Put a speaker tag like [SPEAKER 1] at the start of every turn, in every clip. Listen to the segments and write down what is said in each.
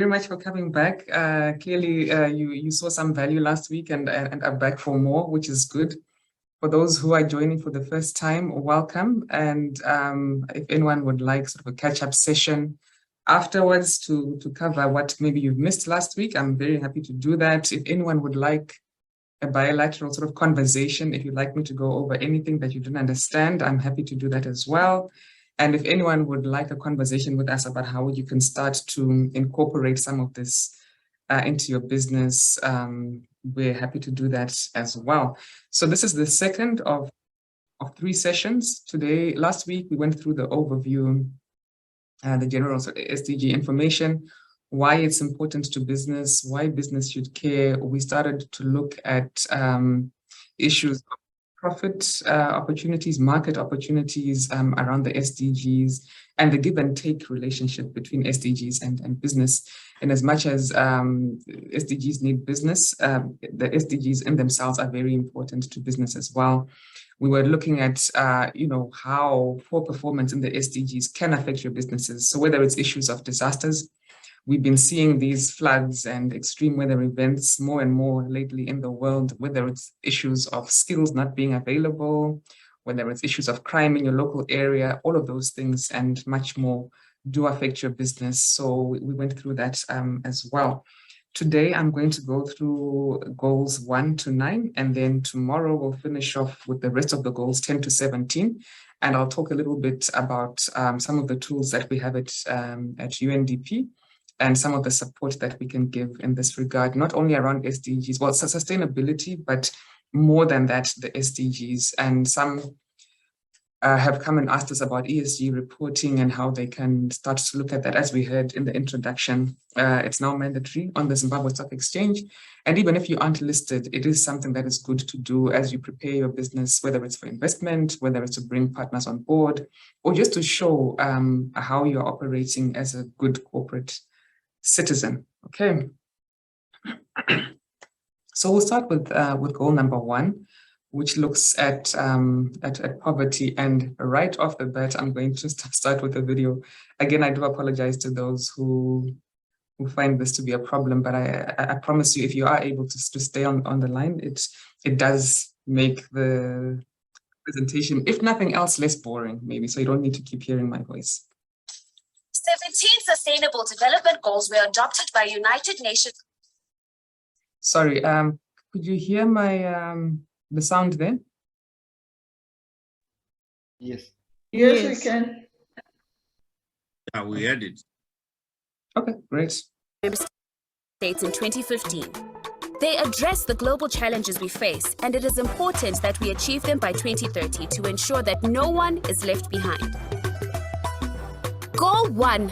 [SPEAKER 1] very much for coming back. Clearly, you saw some value last week and are back for more, which is good. For those who are joining for the first time, welcome. And if anyone would like sort of a catch-up session afterwards to cover what maybe you've missed last week, I'm very happy to do that. If anyone would like a bilateral sort of conversation, if you'd like me to go over anything that you didn't understand, I'm happy to do that as well. And if anyone would like a conversation with us about how you can start to incorporate some of this into your business, we're happy to do that as well. So this is the second of 3 sessions today. Last week, we went through the overview, the general SDG information, why it's important to business, why business should care. We started to look at issues of profit opportunities, market opportunities around the SDGs, and the give and take relationship between SDGs and business. And as much as SDGs need business, the SDGs in themselves are very important to business as well. We were looking at, how poor performance in the SDGs can affect your businesses. So whether it's issues of disasters, we've been seeing these floods and extreme weather events more and more lately in the world, whether it's issues of skills not being available, whether it's issues of crime in your local area, all of those things and much more do affect your business. So we went through that as well. Today, I'm going to go through goals 1 to 9, and then tomorrow we'll finish off with the rest of the goals 10 to 17. And I'll talk a little bit about some of the tools that we have at UNDP and some of the support that we can give in this regard, not only around SDGs, well, sustainability, but more than that, the SDGs. And some have come and asked us about ESG reporting and how they can start to look at that. As we heard in the introduction, it's now mandatory on the Zimbabwe Stock Exchange. And even if you aren't listed, it is something that is good to do as you prepare your business, whether it's for investment, whether it's to bring partners on board, or just to show how you're operating as a good corporate citizen. Okay. So we'll start with goal number 1, which looks at poverty. And right off the bat, I'm going to start with a video. Again, I do apologize to those who find this to be a problem, but I promise you, if you are able to stay on the line, it does make the presentation, if nothing else, less boring, maybe, so you don't need to keep hearing my voice.
[SPEAKER 2] 17 Sustainable Development Goals were adopted by United Nations.
[SPEAKER 1] Sorry, could you hear my the sound there?
[SPEAKER 3] Yes.
[SPEAKER 4] Yes, we can.
[SPEAKER 3] Yeah, we heard it.
[SPEAKER 1] Okay, great.
[SPEAKER 2] Member States in 2015. They address the global challenges we face, and it is important that we achieve them by 2030 to ensure that no one is left behind. Goal 1,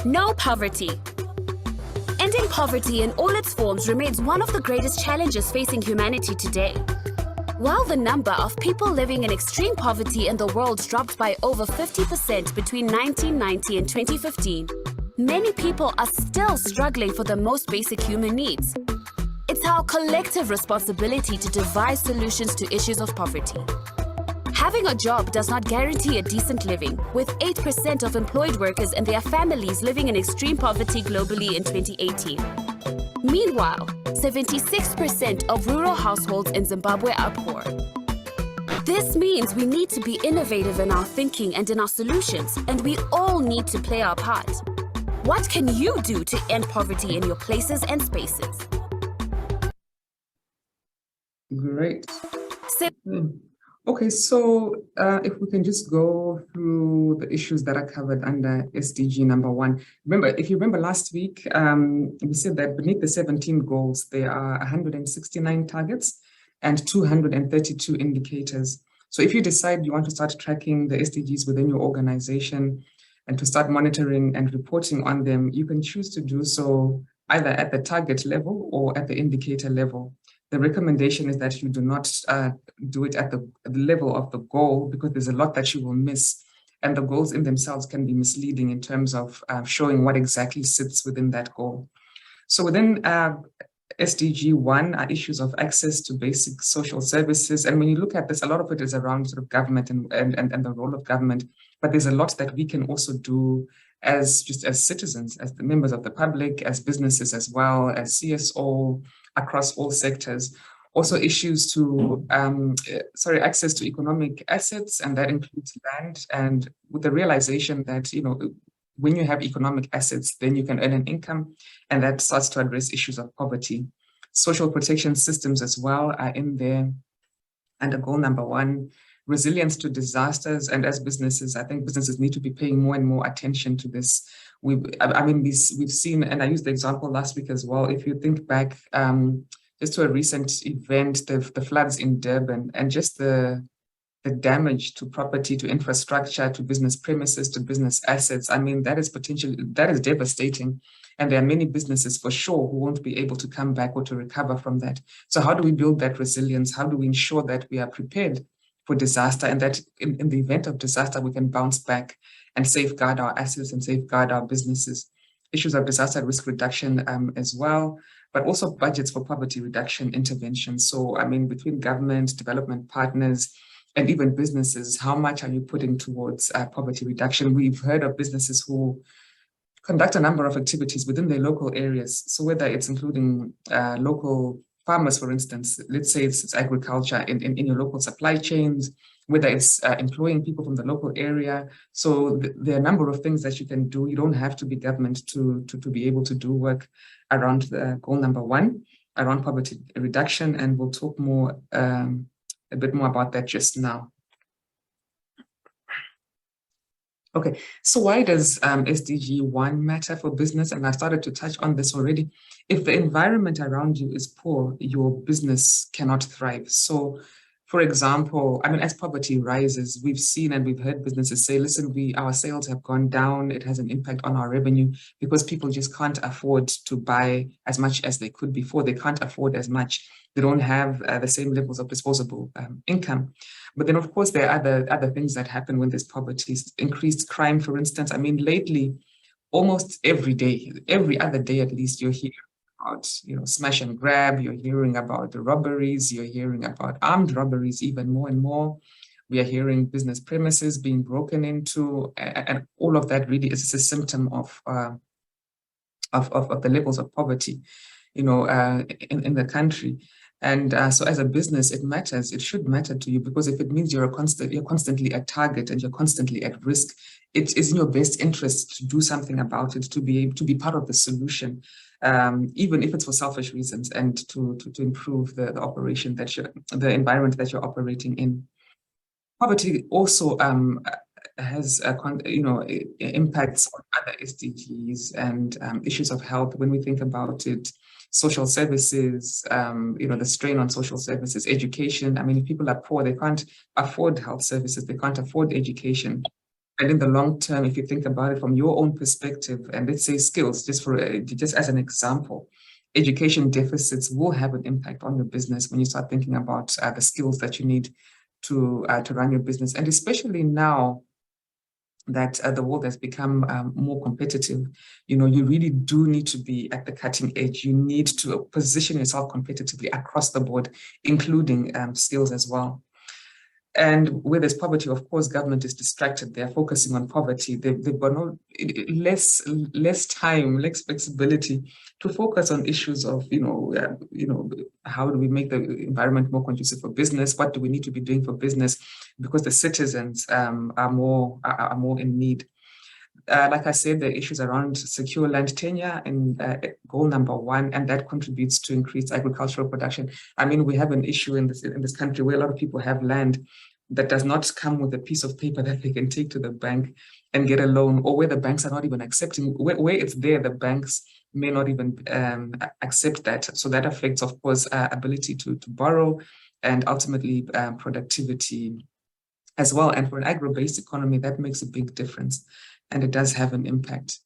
[SPEAKER 2] no poverty. Ending poverty in all its forms remains one of the greatest challenges facing humanity today. While the number of people living in extreme poverty in the world dropped by over 50% between 1990 and 2015, many people are still struggling for the most basic human needs. It's our collective responsibility to devise solutions to issues of poverty. Having a job does not guarantee a decent living, with 8% of employed workers and their families living in extreme poverty globally in 2018. Meanwhile, 76% of rural households in Zimbabwe are poor. This means we need to be innovative in our thinking and in our solutions, and we all need to play our part. What can you do to end poverty in your places and spaces?
[SPEAKER 1] Great. Okay, so if we can just go through the issues that are covered under SDG number 1. If you remember last week, we said that beneath the 17 goals, there are 169 targets and 232 indicators. So if you decide you want to start tracking the SDGs within your organization and to start monitoring and reporting on them, you can choose to do so either at the target level or at the indicator level. The recommendation is that you do not do it at the level of the goal, because there's a lot that you will miss. And the goals in themselves can be misleading in terms of showing what exactly sits within that goal. So within SDG 1 are issues of access to basic social services. And when you look at this, a lot of it is around sort of government and the role of government. But there's a lot that we can also do just as citizens, as the members of the public, as businesses as well, as CSO across all sectors. Also issues to, access to economic assets, and that includes land, and with the realization that, when you have economic assets, then you can earn an income, and that starts to address issues of poverty. Social protection systems as well are in there. And goal number 1, resilience to disasters. And as businesses, I think businesses need to be paying more and more attention to this. We've seen, and I used the example last week as well, if you think back just to a recent event, the floods in Durban, and just the damage to property, to infrastructure, to business premises, to business assets. I mean, that is devastating. And there are many businesses for sure who won't be able to come back or to recover from that. So how do we build that resilience? How do we ensure that we are prepared for disaster, and that in the event of disaster, we can bounce back and safeguard our assets and safeguard our businesses? Issues of disaster risk reduction as well, but also budgets for poverty reduction interventions. So, I mean, between government, development partners, and even businesses, how much are you putting towards poverty reduction? We've heard of businesses who conduct a number of activities within their local areas. So whether it's including local farmers, for instance, let's say it's agriculture in your local supply chains, whether it's employing people from the local area. So there are a number of things that you can do. You don't have to be government to be able to do work around goal number 1, around poverty reduction. And we'll talk more, a bit more about that just now. Okay, so why does SDG 1 matter for business? And I started to touch on this already. If the environment around you is poor, your business cannot thrive. So, for example, I mean, as poverty rises, we've seen and we've heard businesses say, listen, our sales have gone down. It has an impact on our revenue because people just can't afford to buy as much as they could before. They can't afford as much. They don't have the same levels of disposable income. But then, of course, there are other things that happen when there's poverty. Increased crime, for instance. I mean, lately, almost every day, every other day at least, you're hearing about, smash and grab. You're hearing about the robberies. You're hearing about armed robberies even more and more. We are hearing business premises being broken into, and all of that really is a symptom of the levels of poverty, in the country. And so as a business, it matters. It should matter to you, because if it means you're constantly a target and you're constantly at risk, it is in your best interest to do something about it, to be part of the solution, even if it's for selfish reasons, and to improve the operation the environment that you're operating in. Poverty also has impacts on other SDGs and issues of health. When we think about it, social services, the strain on social services, education. I mean, if people are poor, they can't afford health services, they can't afford education. And in the long term, if you think about it from your own perspective, and let's say skills, just as an example, education deficits will have an impact on your business when you start thinking about the skills that you need to run your business. And especially now that the world has become more competitive, you really do need to be at the cutting edge. You need to position yourself competitively across the board, including skills as well. And where there's poverty, of course, government is distracted. They're focusing on poverty. They've got less time, less flexibility to focus on issues of, how do we make the environment more conducive for business? What do we need to be doing for business? Because the citizens are more in need. Like I said, the issues around secure land tenure and goal number 1, and that contributes to increased agricultural production. I mean, we have an issue in this country where a lot of people have land that does not come with a piece of paper that they can take to the bank and get a loan, or where the banks are not even accepting, where it's there, the banks may not even accept that. So that affects, of course, ability to borrow, and ultimately productivity as well. And for an agro-based economy, that makes a big difference. And it does have an impact.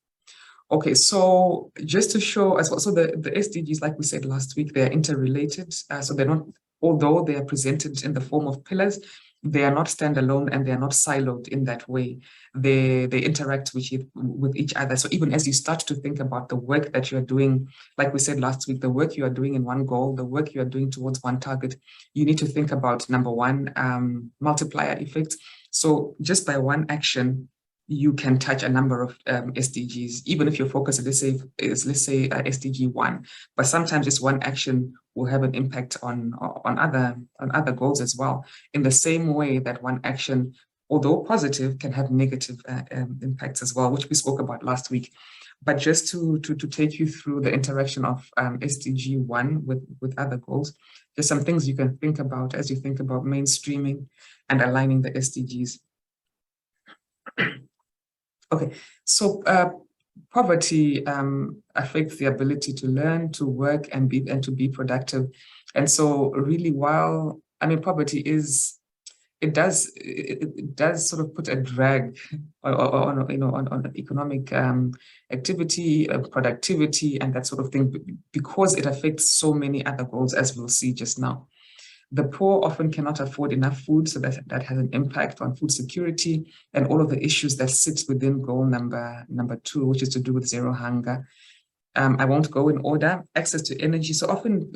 [SPEAKER 1] Okay, so just to show as well, so the SDGs, like we said last week, they're interrelated. So they're not, although they are presented in the form of pillars, they are not standalone and they are not siloed in that way. They interact with each other. So even as you start to think about the work that you're doing, like we said last week, the work you are doing in one goal, the work you are doing towards one target, you need to think about number 1, multiplier effects. So just by one action, you can touch a number of SDGs, even if your focus, let's say SDG 1. But sometimes just one action will have an impact on other goals as well. In the same way that one action, although positive, can have negative impacts as well, which we spoke about last week. But just to take you through the interaction of SDG 1 with other goals, there's some things you can think about as you think about mainstreaming and aligning the SDGs. Okay, so poverty affects the ability to learn, to work, and to be productive. And so, really, while poverty it does sort of put a drag on economic activity, productivity, and that sort of thing, because it affects so many other goals, as we'll see just now. The poor often cannot afford enough food, so that has an impact on food security and all of the issues that sits within goal number 2, which is to do with zero hunger. I won't go in order. Access to energy. So often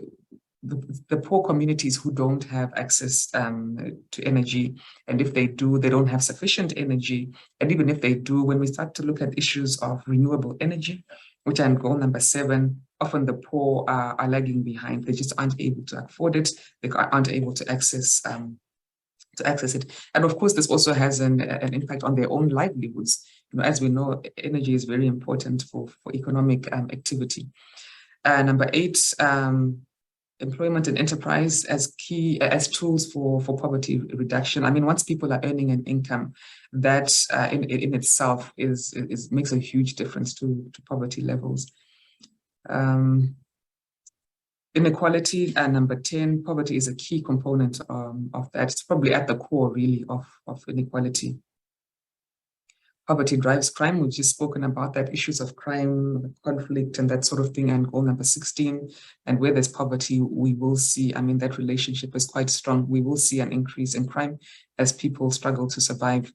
[SPEAKER 1] the poor communities who don't have access to energy, and if they do, they don't have sufficient energy. And even if they do, when we start to look at issues of renewable energy, which are in goal number 7, often the poor are lagging behind. They just aren't able to afford it. They aren't able to access it. And of course, this also has an impact on their own livelihoods. As we know, energy is very important for economic activity. Number 8, employment and enterprise as tools for poverty reduction. Once people are earning an income, that in itself makes a huge difference to poverty levels. Inequality, number 10, poverty is a key component of that. It's probably at the core, really, of inequality. Poverty drives crime. We've just spoken about that, issues of crime, conflict, and that sort of thing, and goal number 16. And where there's poverty, we will see, that relationship is quite strong. We will see an increase in crime as people struggle to survive.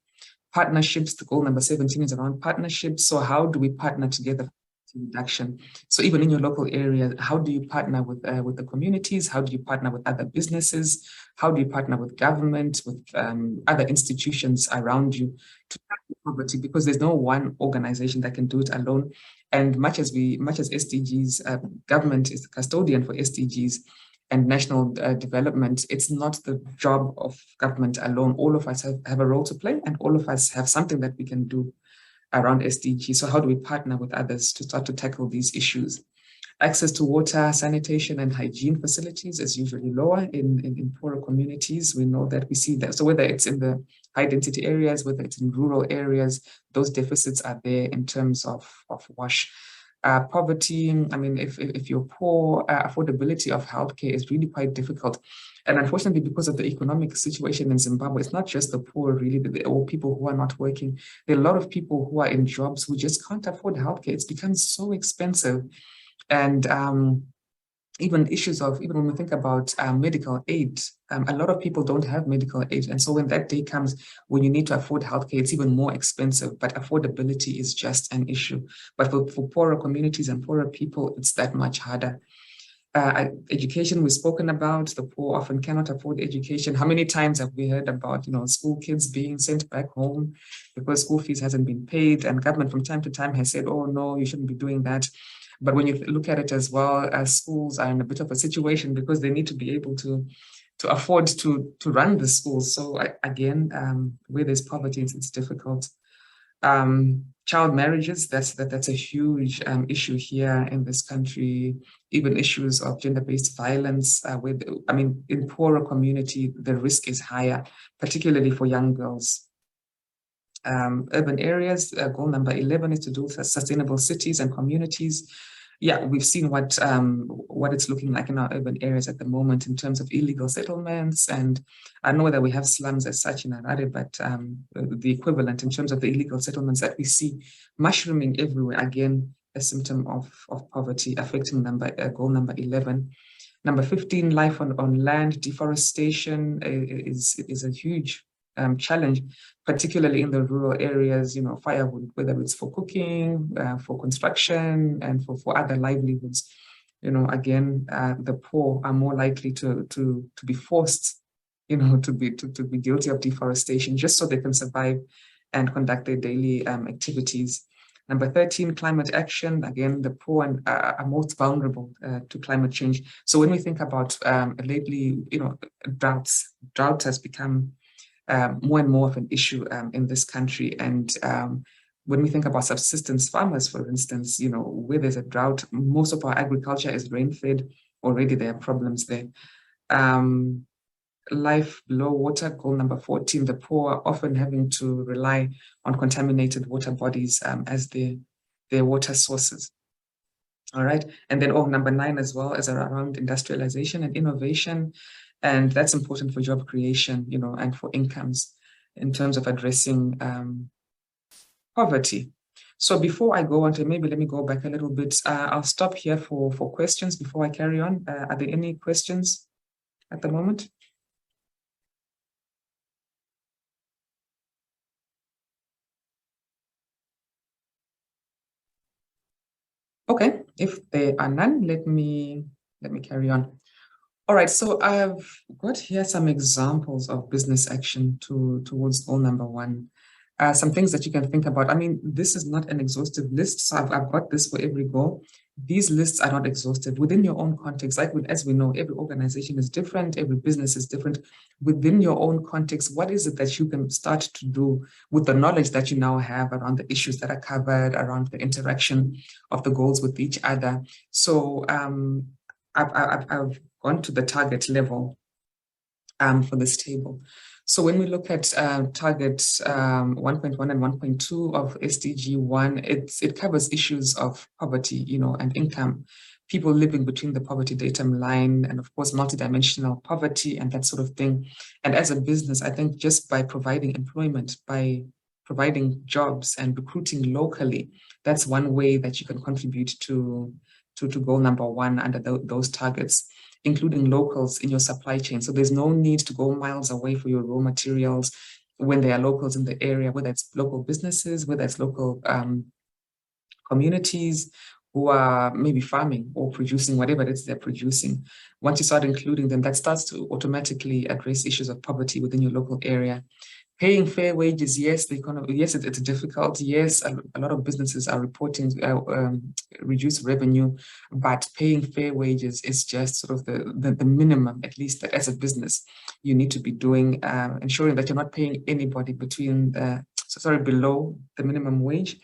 [SPEAKER 1] Partnerships, the goal number 17 is around partnerships. So how do we partner together for reduction? So even in your local area, how do you partner with the communities? How do you partner with other businesses? How do you partner with government, with other institutions around you to tackle poverty? Because there's no one organization that can do it alone. And much as SDGs, government is the custodian for SDGs and national development, it's not the job of government alone. All of us have a role to play, and all of us have something that we can do around SDG. So how do we partner with others to start to tackle these issues? Access to water, sanitation, and hygiene facilities is usually lower in poorer communities. We know that, we see that. So whether it's in the high density areas, whether it's in rural areas, those deficits are there in terms of WASH. Poverty, if you're poor, affordability of healthcare is really quite difficult. And unfortunately, because of the economic situation in Zimbabwe, it's not just the poor, really, or people who are not working. There are a lot of people who are in jobs who just can't afford healthcare. It's become so expensive. And even when we think about medical aid, a lot of people don't have medical aid. And so when that day comes, when you need to afford healthcare, it's even more expensive, but affordability is just an issue. But for poorer communities and poorer people, it's that much harder. Education, we've spoken about. The poor often cannot afford education. How many times have we heard about, school kids being sent back home because school fees hasn't been paid, and government from time to time has said, oh no, you shouldn't be doing that. But when you look at it as well, as schools are in a bit of a situation because they need to be able to afford to run the schools. So again, where there's poverty, it's difficult. Child marriages, that's a huge issue here in this country. Even issues of gender-based violence, in poorer community, the risk is higher, particularly for young girls. Urban areas, goal number 11 is to do with sustainable cities and communities. Yeah, we've seen what it's looking like in our urban areas at the moment in terms of illegal settlements. And I know that we have slums as such in Harare, but the equivalent in terms of the illegal settlements that we see mushrooming everywhere, again, a symptom of poverty affecting goal number 11. Number 15, life on land. Deforestation is a huge challenge, particularly in the rural areas, firewood, whether it's for cooking, for construction, and for other livelihoods. Again, the poor are more likely to be forced, to be guilty of deforestation just so they can survive and conduct their daily activities. Number 13, climate action. Again, the poor and are most vulnerable to climate change. So when we think about lately, drought has become more and more of an issue in this country. And when we think about subsistence farmers, for instance, where there's a drought, most of our agriculture is rain-fed. Already there are problems there. Life below water, goal number 14, the poor are often having to rely on contaminated water bodies as their water sources. All right, and then number 9 as well is around industrialization and innovation. And that's important for job creation, and for incomes in terms of addressing poverty. So before I go on to, maybe let me go back a little bit. I'll stop here for questions before I carry on. Are there any questions at the moment? Okay, if there are none, let me carry on. All right, so I've got here some examples of business action towards goal number 1. Some things that you can think about. I mean, this is not an exhaustive list, so I've got this for every goal. These lists are not exhaustive. Within your own context, as we know, every organization is different, every business is different. Within your own context, what is it that you can start to do with the knowledge that you now have around the issues that are covered, around the interaction of the goals with each other? So I've gone to the target level for this table. So when we look at targets 1.1 and 1.2 of SDG 1, it covers issues of poverty, and income, people living between the poverty datum line, and of course, multidimensional poverty and that sort of thing. And as a business, I think just by providing employment, by providing jobs and recruiting locally, that's one way that you can contribute to goal number 1 under those targets, including locals in your supply chain. So there's no need to go miles away for your raw materials when there are locals in the area, whether it's local businesses, whether it's local communities who are maybe farming or producing whatever it is they're producing. Once you start including them, that starts to automatically address issues of poverty within your local area. Paying fair wages, yes, it's difficult. Yes, a lot of businesses are reporting reduced revenue, but paying fair wages is just sort of the minimum, at least that as a business, you need to be doing, ensuring that you're not paying anybody below the minimum wage.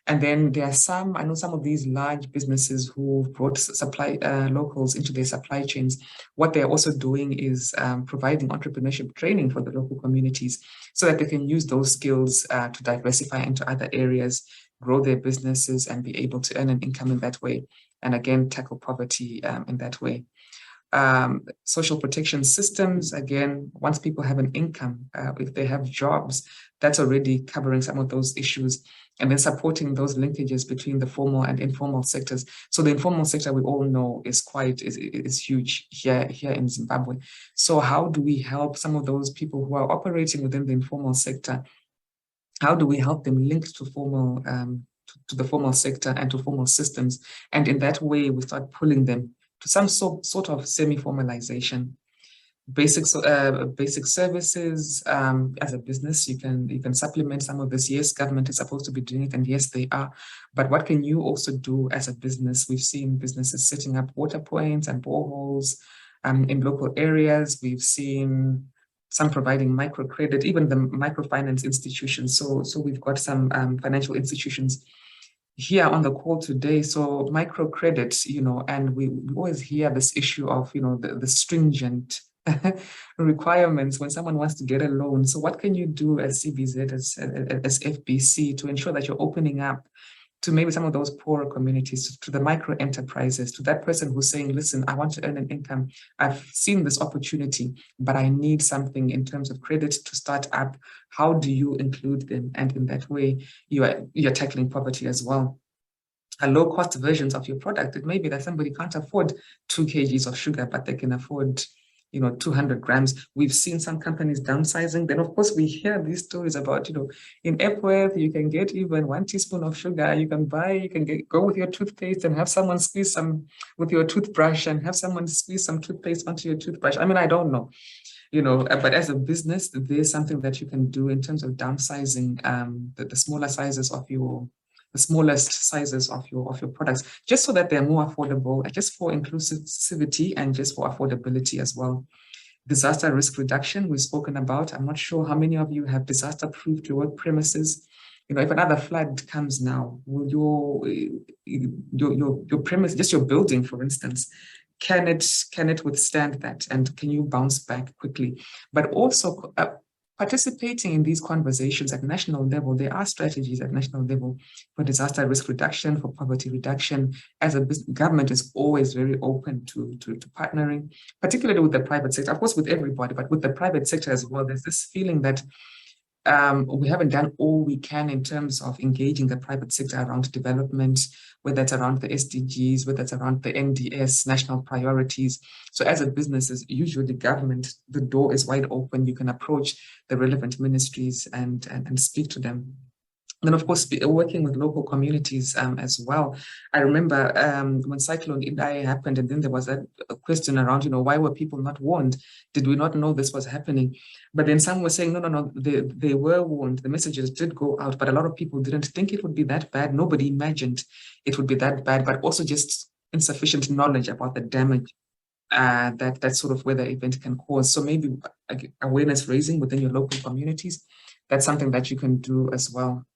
[SPEAKER 1] And then there are I know some of these large businesses who brought locals into their supply chains. What they're also doing is providing entrepreneurship training for the local communities so that they can use those skills to diversify into other areas, grow their businesses, and be able to earn an income in that way. And again, tackle poverty in that way. Social protection systems, again, once people have an income, if they have jobs, that's already covering some of those issues, and then supporting those linkages between the formal and informal sectors. So the informal sector, we all know, is huge here in Zimbabwe. So how do we help some of those people who are operating within the informal sector? How do we help them link to formal to the formal sector and to formal systems? And in that way, we start pulling them to some sort of semi-formalization. Basic services, as a business, you can supplement some of this. Yes, government is supposed to be doing it, and yes, they are. But what can you also do as a business? We've seen businesses setting up water points and boreholes in local areas. We've seen some providing microcredit, even the microfinance institutions. So we've got some financial institutions here on the call today. So microcredit, and we always hear this issue of, the stringent requirements when someone wants to get a loan. So what can you do as CBZ, as FBC, to ensure that you're opening up to maybe some of those poorer communities, to the micro enterprises, to that person who's saying, listen, I want to earn an income. I've seen this opportunity, but I need something in terms of credit to start up. How do you include them? And in that way, you're tackling poverty as well. Low cost versions of your product. It may be that somebody can't afford 2 kgs of sugar, but they can afford 200 grams. We've seen some companies downsizing. Then, of course, we hear these stories about, in Epworth, you can get even 1 teaspoon of sugar. You can go with your toothpaste and have someone squeeze some with your toothbrush, and have someone squeeze some toothpaste onto your toothbrush. I mean, I don't know. but as a business, there's something that you can do in terms of downsizing the smallest sizes of your products, just so that they're more affordable, just for inclusivity and just for affordability as well. Disaster risk reduction, we've spoken about. I'm not sure how many of you have disaster-proofed your work premises. If another flood comes now, will your premise, just your building, for instance, can it withstand that, and can you bounce back quickly? But also participating in these conversations at national level. There are strategies at national level for disaster risk reduction, for poverty reduction. As a government is always very open to partnering, particularly with the private sector, of course with everybody, but with the private sector as well. There's this feeling that we haven't done all we can in terms of engaging the private sector around development, whether it's around the SDGs, whether it's around the NDS, national priorities. So as a business, usually government, the door is wide open. You can approach the relevant ministries and speak to them. Then, of course, working with local communities as well. I remember when Cyclone Idai happened, and then there was a question around, why were people not warned? Did we not know this was happening? But then some were saying, no, they were warned. The messages did go out, but a lot of people didn't think it would be that bad. Nobody imagined it would be that bad, but also just insufficient knowledge about the damage that sort of weather event can cause. So maybe awareness raising within your local communities, that's something that you can do as well.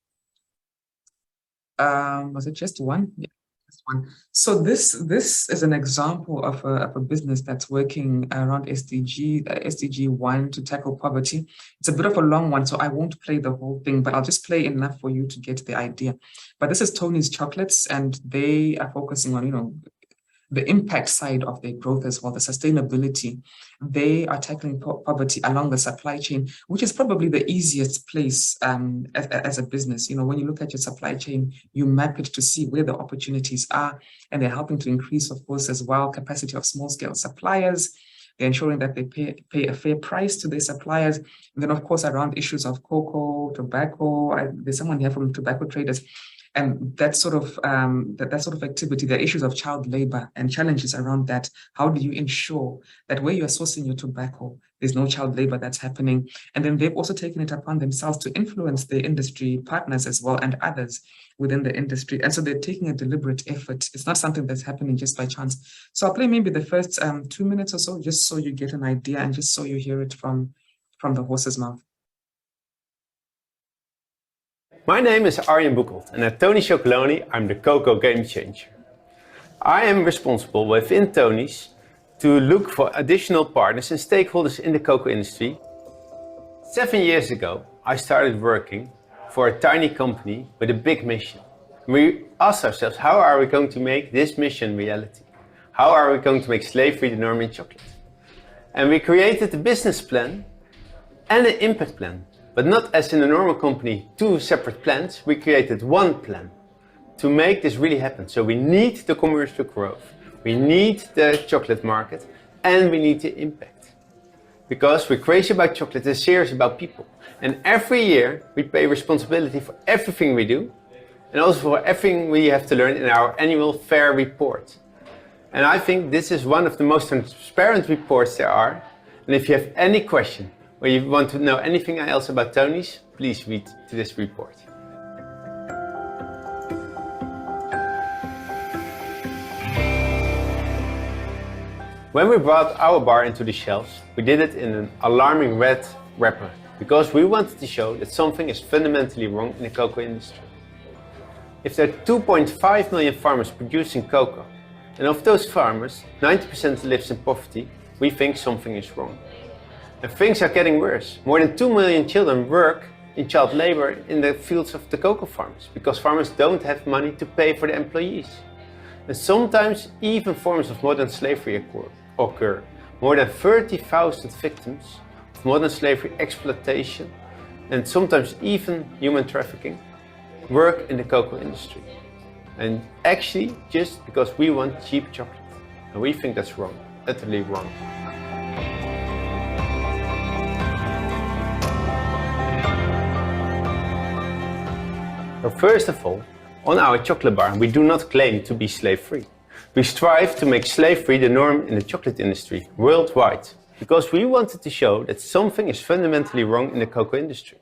[SPEAKER 1] Was it just one? Yeah, just one. So this is an example of a business that's working around SDG 1 to tackle poverty. It's a bit of a long one, so I won't play the whole thing, but I'll just play enough for you to get the idea. But this is Tony's Chocolates, and they are focusing on, the impact side of their growth as well, the sustainability. They are tackling poverty along the supply chain, which is probably the easiest place as a business. When you look at your supply chain, you map it to see where the opportunities are, and they're helping to increase, of course, as well, capacity of small-scale suppliers. They're ensuring that they pay a fair price to their suppliers. And then, of course, around issues of cocoa, tobacco, there's someone here from Tobacco Traders. And that sort of activity, the issues of child labor and challenges around that. How do you ensure that where you are sourcing your tobacco, there's no child labor that's happening? And then they've also taken it upon themselves to influence their industry partners as well and others within the industry. And so they're taking a deliberate effort. It's not something that's happening just by chance. So I'll play maybe the first 2 minutes or so, just so you get an idea and just so you hear it from the horse's mouth.
[SPEAKER 4] My name is Arjen Boekholt, and at Tony Chocolonely I'm the cocoa game changer. I am responsible within Tony's to look for additional partners and stakeholders in the cocoa industry. 7 years ago I started working for a tiny company with a big mission. We asked ourselves, how are we going to make this mission reality? How are we going to make slavery the norm in chocolate? And we created a business plan and an impact plan. But not as in a normal company, 2 separate plans. We created one plan to make this really happen. So we need the commercial growth, we need the chocolate market, and we need the impact. Because we're crazy about chocolate and serious about people. And every year we pay responsibility for everything we do, and also for everything we have to learn in our annual fair report. And I think this is one of the most transparent reports there are. And if you have any question, or you want to know anything else about Tony's, please read this report. When we brought our bar into the shelves, we did it in an alarming red wrapper, because we wanted to show that something is fundamentally wrong in the cocoa industry. If there are 2.5 million farmers producing cocoa, and of those farmers, 90% lives in poverty, we think something is wrong. And things are getting worse. More than 2 million children work in child labor in the fields of the cocoa farmers, because farmers don't have money to pay for the employees. And sometimes even forms of modern slavery occur. More than 30,000 victims of modern slavery exploitation, and sometimes even human trafficking, work in the cocoa industry. And actually just because we want cheap chocolate. And we think that's wrong, utterly wrong. So first of all, on our chocolate bar, we do not claim to be slave-free. We strive to make slave-free the norm in the chocolate industry worldwide. because we wanted to show that something is fundamentally wrong in the cocoa industry.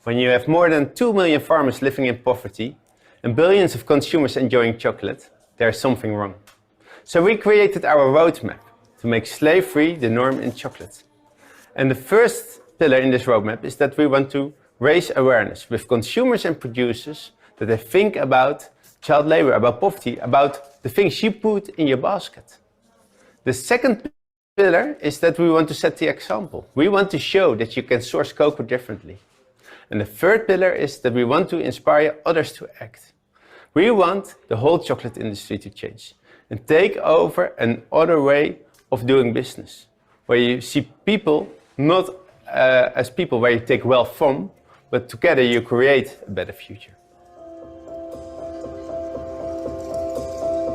[SPEAKER 4] When you have more than 2 million farmers living in poverty and billions of consumers enjoying chocolate, there is something wrong. So we created our roadmap to make slave-free the norm in chocolate. And the first pillar in this roadmap is that we want to raise awareness with consumers and producers that they think about child labor, about poverty, about the things you put in your basket. The second pillar is that we want to set the example. We want to show that you can source cocoa differently. And the third pillar is that we want to inspire others to act. We want the whole chocolate industry to change and take over another way of doing business, where you see people not as people where you take wealth from, but together you create a better future.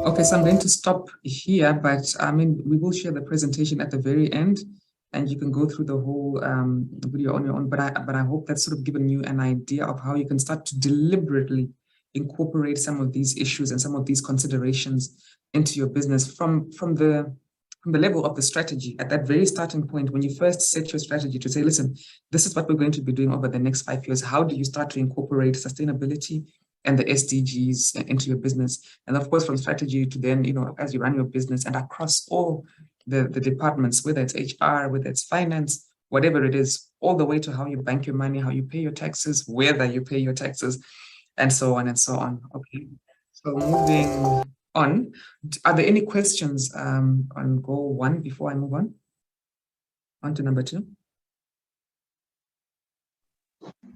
[SPEAKER 1] Okay, so I'm going to stop here, but I mean, we will share the presentation at the very end, and you can go through the whole video on your own. But I hope that's sort of given you an idea of how you can start to deliberately incorporate some of these issues and some of these considerations into your business from the level of the strategy at that very starting point. When you first set your strategy to say, listen, this is what we're going to be doing over the next 5 years. How do you start to incorporate sustainability and the SDGs into your business? And of course, from strategy to then, as you run your business and across all the departments, whether it's HR, whether it's finance, whatever it is, all the way to how you bank your money, how you pay your taxes, whether you pay your taxes, and so on and so on. Okay, so moving on, are there any questions on goal 1 before I move on to number 2?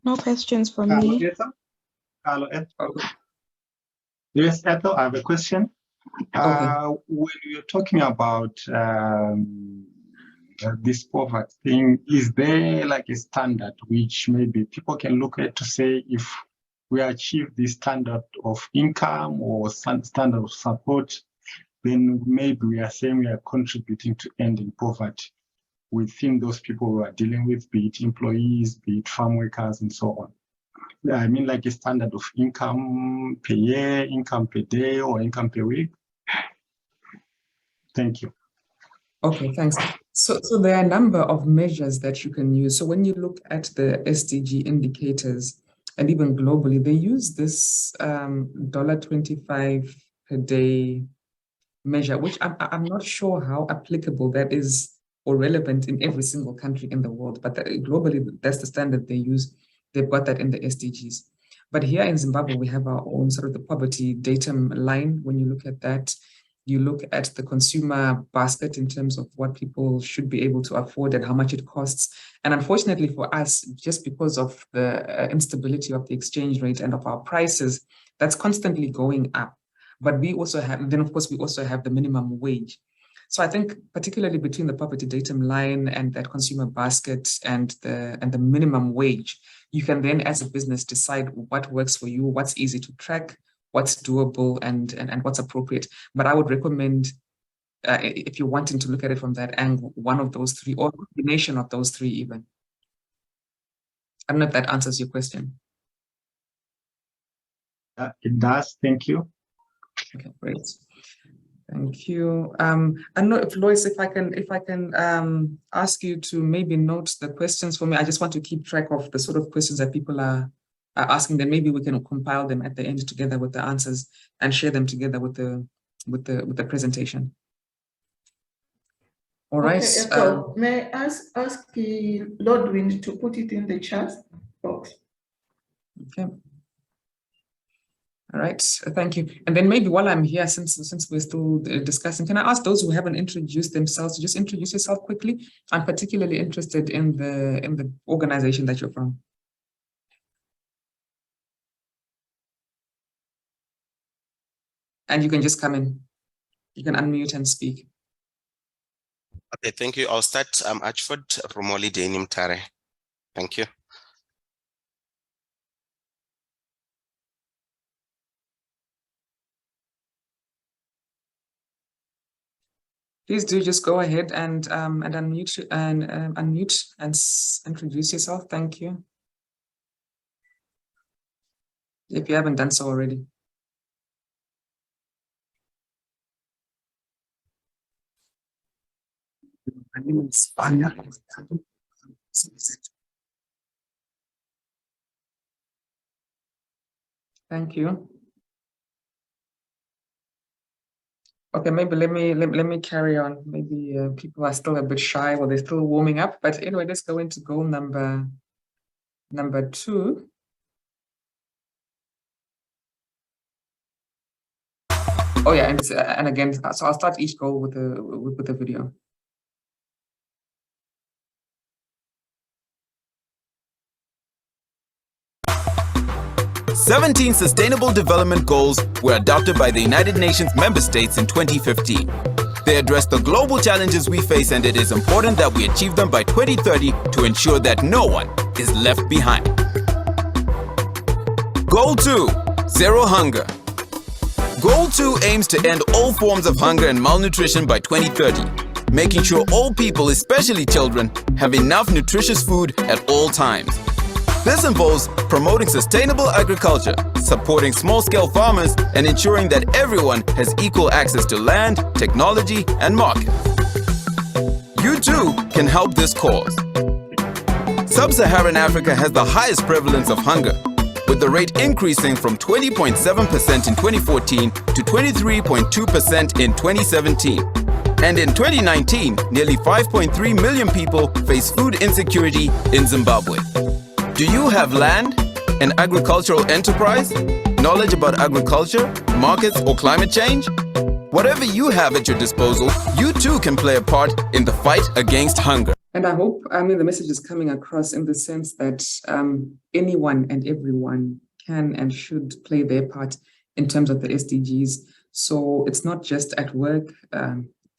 [SPEAKER 5] No questions for me.
[SPEAKER 6] Hello, Ethel.
[SPEAKER 1] Okay.
[SPEAKER 6] Yes, Ethel, I have a question.
[SPEAKER 1] Okay.
[SPEAKER 6] When you're talking about this poverty thing, is there like a standard which maybe people can look at to say if we achieve this standard of income or standard of support, then maybe we are saying we are contributing to ending poverty within those people who are dealing with, be it employees, be it farm workers, and so on? I mean, like a standard of income per year, income per day, or income per week. Thank you.
[SPEAKER 1] Okay, thanks. So there are a number of measures that you can use. So when you look at the SDG indicators, and even globally, they use this $25 per day measure, which I'm not sure how applicable that is or relevant in every single country in the world, but globally, that's the standard they use. They've got that in the SDGs. But here in Zimbabwe, we have our own sort of the poverty datum line. When you look at that, you look at the consumer basket in terms of what people should be able to afford and how much it costs. And unfortunately for us, just because of the instability of the exchange rate and of our prices, that's constantly going up. But we also have, then of course, we also have the minimum wage. So I think particularly between the poverty datum line and that consumer basket and the minimum wage, you can then as a business decide what works for you, what's easy to track, what's doable, and what's appropriate. But I would recommend, if you're wanting to look at it from that angle, one of those 3 or a combination of those 3 even. I don't know if that answers your question.
[SPEAKER 6] It does. Thank you.
[SPEAKER 1] Okay, great. Thank you. I don't know if Lois, if I can ask you to maybe note the questions for me. I just want to keep track of the sort of questions that people are asking. Then maybe we can compile them at the end together with the answers and share them together with the presentation. All right.
[SPEAKER 7] Okay, so may I ask Lordwind to put it in the chat box?
[SPEAKER 1] Okay. All right, thank you. And then maybe while I'm here, since we're still discussing, can I ask those who haven't introduced themselves to just introduce yourself quickly? I'm particularly interested in the organization that you're from. And you can just come in. You can unmute and speak.
[SPEAKER 8] Okay, thank you. I'll start. I'm Achford from Holiday Nimtare. Thank you.
[SPEAKER 1] Please do just go ahead and unmute and introduce yourself. Thank you. If you haven't done so already. Thank you. Okay, maybe let me carry on. Maybe people are still a bit shy or they're still warming up. But anyway, let's go into goal number 2. Oh yeah, and again, so I'll start each goal with the video.
[SPEAKER 9] "17 Sustainable Development Goals were adopted by the United Nations member states in 2015. They address the global challenges we face, and it is important that we achieve them by 2030 to ensure that no one is left behind. Goal 2, Zero Hunger. Goal 2 aims to end all forms of hunger and malnutrition by 2030, making sure all people, especially children, have enough nutritious food at all times. This involves promoting sustainable agriculture, supporting small-scale farmers, and ensuring that everyone has equal access to land, technology, and markets. You too can help this cause. Sub-Saharan Africa has the highest prevalence of hunger, with the rate increasing from 20.7% in 2014 to 23.2% in 2017. And in 2019, nearly 5.3 million people face food insecurity in Zimbabwe. Do you have land, an agricultural enterprise, knowledge about agriculture, markets, or climate change? Whatever you have at your disposal, you too can play a part in the fight against hunger.
[SPEAKER 1] And I hope, the message is coming across in the sense that anyone and everyone can and should play their part in terms of the SDGs. So it's not just at work,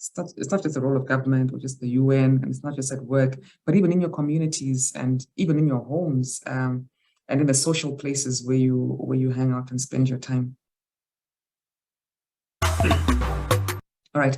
[SPEAKER 1] it's not just the role of government or just the UN, and it's not just at work, but even in your communities and even in your homes and in the social places where you hang out and spend your time. All right.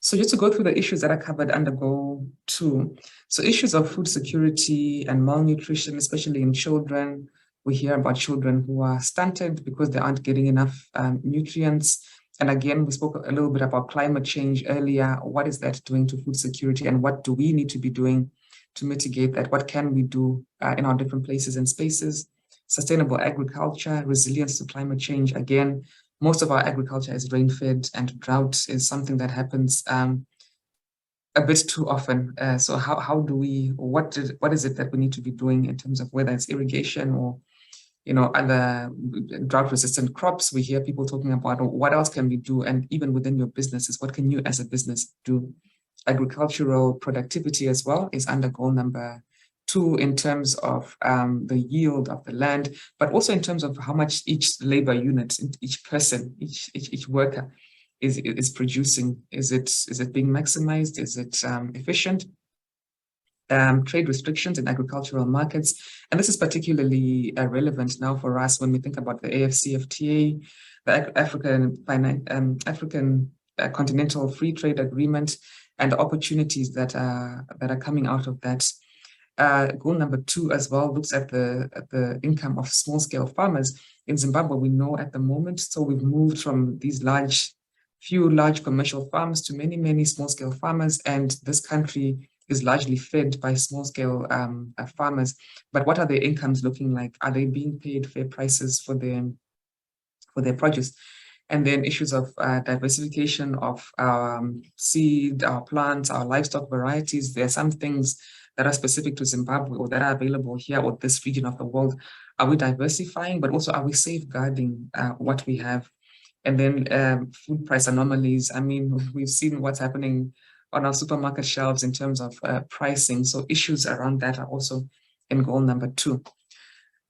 [SPEAKER 1] So just to go through the issues that are covered under Goal 2. So issues of food security and malnutrition, especially in children. We hear about children who are stunted because they aren't getting enough nutrients. And again, we spoke a little bit about climate change earlier. What is that doing to food security, and what do we need to be doing to mitigate that? What can we do in our different places and spaces? Sustainable agriculture, resilience to climate change. Again, most of our agriculture is rain-fed, and drought is something that happens a bit too often. So how do we, what is it that we need to be doing in terms of whether it's irrigation or other drought-resistant crops? We hear people talking about what else can we do, and even within your businesses, what can you as a business do? Agricultural productivity as well is under goal number 2 in terms of the yield of the land, but also in terms of how much each labor unit, each person, each worker is producing. Is it being maximized? Is it efficient? Trade restrictions in agricultural markets. And this is particularly relevant now for us when we think about the AfCFTA, the African Continental Free Trade Agreement, and the opportunities that are coming out of that. Goal number 2 as well looks at the income of small-scale farmers. In Zimbabwe, we know at the moment, so we've moved from these few large commercial farms to many small-scale farmers, and this country is largely fed by small-scale farmers. But what are their incomes looking like? Are they being paid fair prices for their produce? And then issues of diversification of seed, our plants, our livestock varieties. There are some things that are specific to Zimbabwe or that are available here or this region of the world. Are we diversifying, but also are we safeguarding what we have? And then food price anomalies. I mean, we've seen what's happening on our supermarket shelves in terms of pricing. So issues around that are also in goal number 2.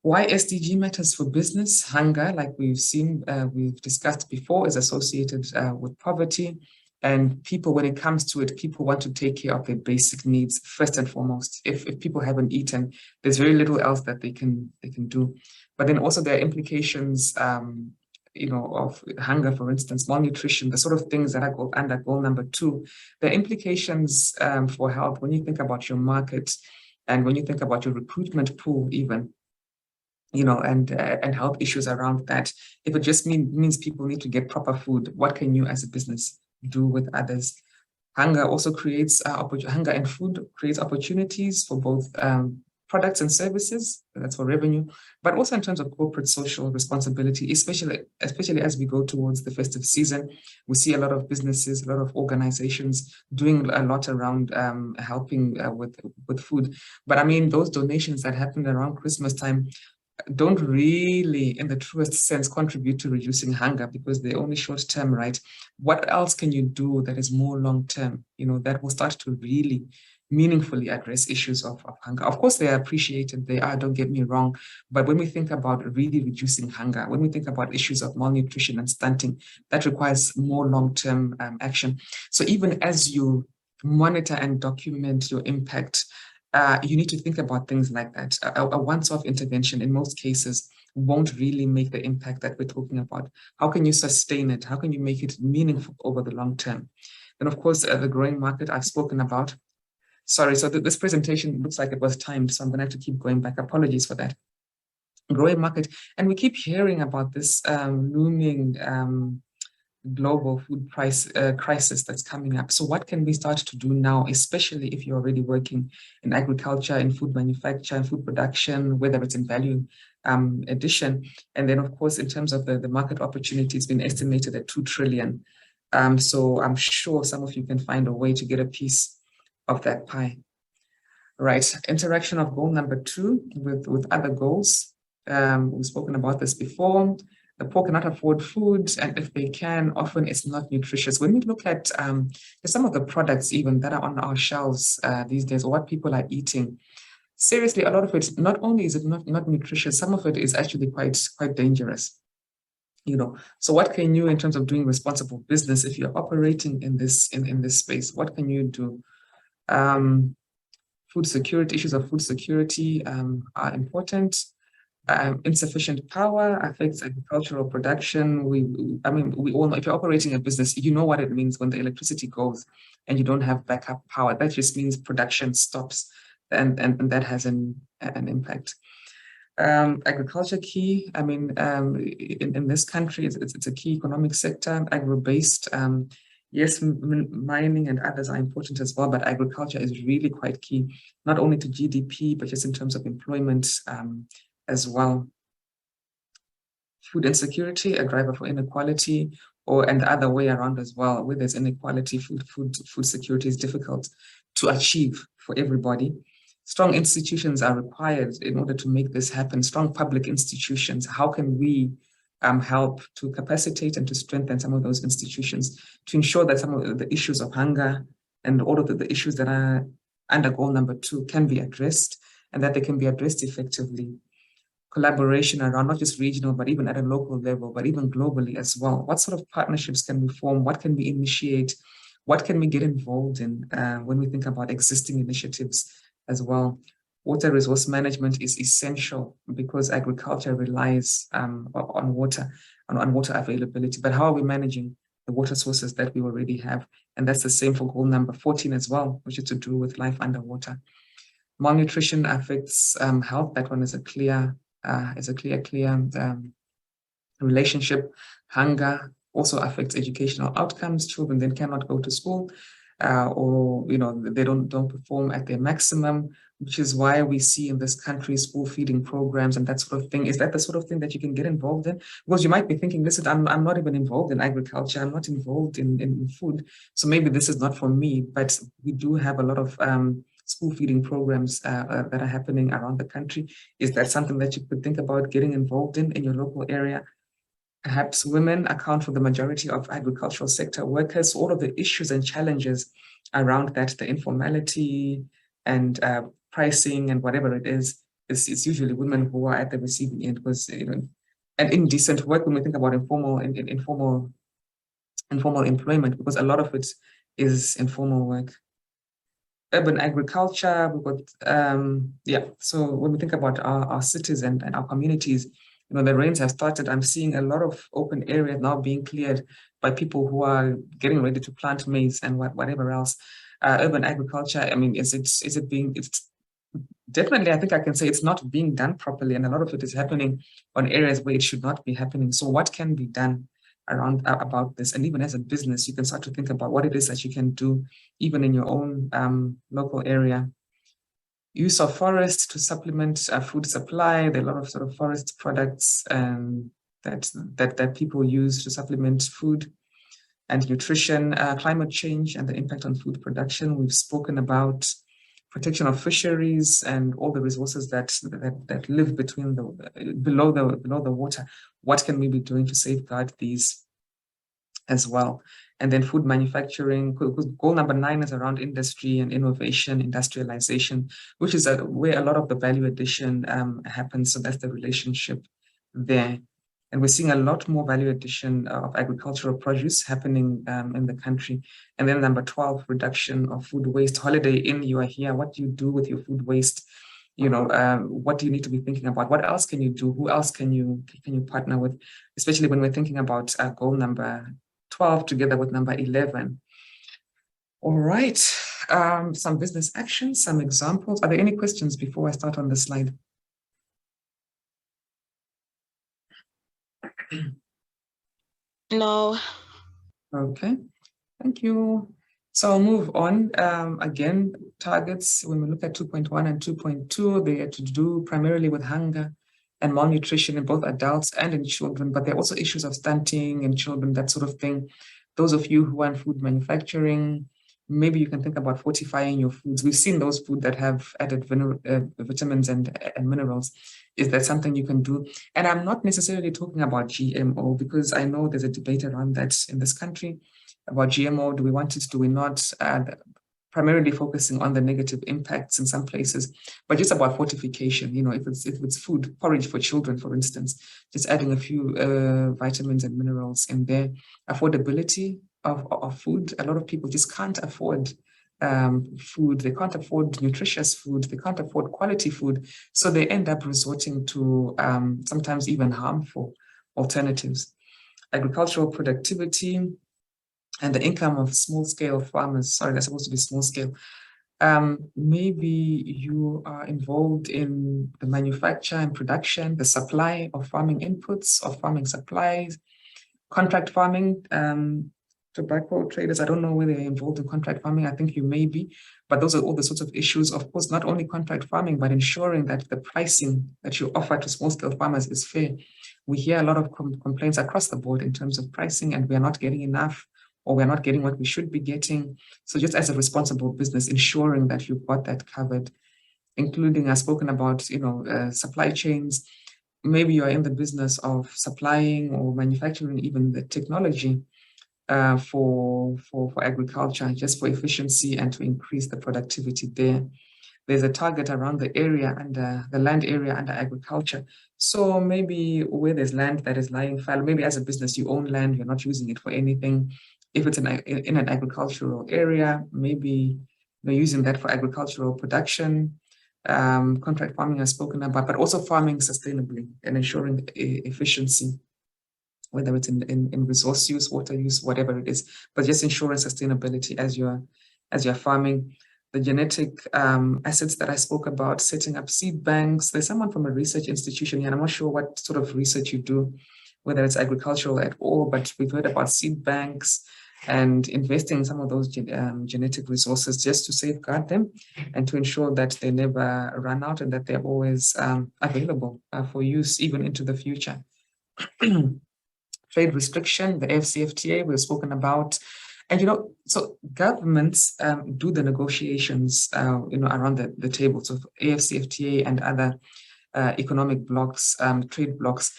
[SPEAKER 1] Why SDG matters for business? Hunger, like we've seen, we've discussed before, is associated with poverty. And people, when it comes to it, people want to take care of their basic needs first and foremost. If people haven't eaten, there's very little else that they can do. But then also there are implications of hunger, for instance, malnutrition, the sort of things that are under goal number 2. The implications for health, when you think about your market and when you think about your recruitment pool even, and health issues around that. If it just means people need to get proper food, what can you as a business do with others? Hunger also creates, hunger and food creates opportunities for both products and services, that's for revenue, but also in terms of corporate social responsibility, especially as we go towards the festive season. We see a lot of businesses, a lot of organizations doing a lot around helping with food. But I mean, those donations that happened around Christmas time don't really, in the truest sense, contribute to reducing hunger because they're only short term, right? What else can you do that is more long term, that will start to really meaningfully address issues of hunger? Of course, they are appreciated, they are, don't get me wrong. But when we think about really reducing hunger, when we think about issues of malnutrition and stunting, that requires more long-term action. So even as you monitor and document your impact, you need to think about things like that. A once-off intervention in most cases won't really make the impact that we're talking about. How can you sustain it? How can you make it meaningful over the long term? And of course, the growing market I've spoken about. Sorry, so this presentation looks like it was timed, so I'm going to have to keep going back. Apologies for that. Growing market, and we keep hearing about this looming global food price crisis that's coming up. So what can we start to do now, especially if you're already working in agriculture, in food manufacture, in food production, whether it's in value addition? And then, of course, in terms of the market opportunity, it's been estimated at 2 trillion. So I'm sure some of you can find a way to get a piece of that pie. Right, interaction of goal number 2 with other goals. We've spoken about this before. The poor cannot afford food, and if they can, often it's not nutritious. When we look at some of the products even that are on our shelves these days, or what people are eating, seriously, a lot of it, not only is it not nutritious, some of it is actually quite dangerous. So what can you, in terms of doing responsible business, if you're operating in this space, what can you do? Food security, issues of food security are important. Insufficient power affects agricultural production. We all know, if you're operating a business, you know what it means when the electricity goes and you don't have backup power. That just means production stops, and that has an impact. Agriculture key, in this country, it's a key economic sector, agro-based. Yes, mining and others are important as well, but agriculture is really quite key, not only to GDP, but just in terms of employment as well. Food insecurity, a driver for inequality, and the other way around as well. Where there's inequality, food security is difficult to achieve for everybody. Strong institutions are required in order to make this happen. Strong public institutions. How can we help to capacitate and to strengthen some of those institutions to ensure that some of the issues of hunger and all of the issues that are under goal number 2 can be addressed, and that they can be addressed effectively. Collaboration around not just regional, but even at a local level, but even globally as well. What sort of partnerships can we form? What can we initiate? What can we get involved in when we think about existing initiatives as well? Water resource management is essential because agriculture relies on water availability. But how are we managing the water sources that we already have? And that's the same for goal number 14 as well, which is to do with life underwater. Malnutrition affects health. That one is a clear relationship. Hunger also affects educational outcomes. Children then cannot go to school, or they don't perform at their maximum, which is why we see in this country school feeding programs and that sort of thing. Is that the sort of thing that you can get involved in? Because you might be thinking, listen, I'm not even involved in agriculture. I'm not involved in food. So maybe this is not for me, but we do have a lot of school feeding programs that are happening around the country. Is that something that you could think about getting involved in your local area? Perhaps women account for the majority of agricultural sector workers. So all of the issues and challenges around that, the informality and pricing and whatever it is, it's usually women who are at the receiving end. Because and indecent work, when we think about informal employment, because a lot of it is informal work. Urban agriculture, we've got so when we think about our cities and our communities, the rains have started. I'm seeing a lot of open areas now being cleared by people who are getting ready to plant maize and whatever else. Urban agriculture, it's definitely, I think I can say it's not being done properly, and a lot of it is happening on areas where it should not be happening. So what can be done around about this. And even as a business, you can start to think about what it is that you can do, even in your own local area. Use of forests to supplement food supply. There are a lot of sort of forest products that people use to supplement food and nutrition. Climate change and the impact on food production. We've spoken about protection of fisheries and all the resources that live below the water. What can we be doing to safeguard these as well? And then food manufacturing. Goal number 9 is around industry and innovation, industrialization, which is where a lot of the value addition happens. So that's the relationship there. And we're seeing a lot more value addition of agricultural produce happening in the country. And then number 12, reduction of food waste. Holiday Inn, you are here. What do you do with your food waste? What do you need to be thinking about? What else can you do? Who else can you partner with? Especially when we're thinking about goal number 12 together with number 11. All right, some business actions, some examples. Are there any questions before I start on the slide?
[SPEAKER 5] No.
[SPEAKER 1] Okay, thank you. So I'll move on. Again, targets, when we look at 2.1 and 2.2, they are to do primarily with hunger and malnutrition in both adults and in children, but there are also issues of stunting in children, that sort of thing. Those of you who are in food manufacturing, maybe you can think about fortifying your foods. We've seen those food that have added vitamins and minerals. Is that something you can do? And I'm not necessarily talking about GMO, because I know there's a debate around that in this country about GMO. Do we want it? Do we not? Primarily focusing on the negative impacts in some places, but just about fortification. If it's food, porridge for children, for instance, just adding a few vitamins and minerals in there. Affordability of food. A lot of people just can't afford food. They can't afford nutritious food. They can't afford quality food. So they end up resorting to sometimes even harmful alternatives. Agricultural productivity and the income of small-scale farmers. Sorry, they're supposed to be small-scale. Maybe you are involved in the manufacture and production, the supply of farming inputs, of farming supplies, contract farming, tobacco traders. I don't know whether they're involved in contract farming. I think you may be, but those are all the sorts of issues. Of course, not only contract farming, but ensuring that the pricing that you offer to small-scale farmers is fair. We hear a lot of complaints across the board in terms of pricing, and we are not getting enough, or we're not getting what we should be getting. So just as a responsible business, ensuring that you've got that covered, including, I've spoken about, supply chains. Maybe you're in the business of supplying or manufacturing even the technology for agriculture, just for efficiency and to increase the productivity there. There's a target around the area under the land area under agriculture. So maybe where there's land that is lying fallow, maybe as a business you own land, you're not using it for anything. If it's in an agricultural area, maybe you're using that for agricultural production. Contract farming I've spoken about, but also farming sustainably and ensuring efficiency, whether it's in resource use, water use, whatever it is, but just ensuring sustainability as you're farming. The genetic assets that I spoke about, setting up seed banks. There's someone from a research institution here, and I'm not sure what sort of research you do, whether it's agricultural at all, but we've heard about seed banks and investing in some of those genetic resources just to safeguard them and to ensure that they never run out and that they're always available for use even into the future. Trade restriction, the AfCFTA we've spoken about. And, so governments do the negotiations, around the table. So AfCFTA and other economic blocks, trade blocks,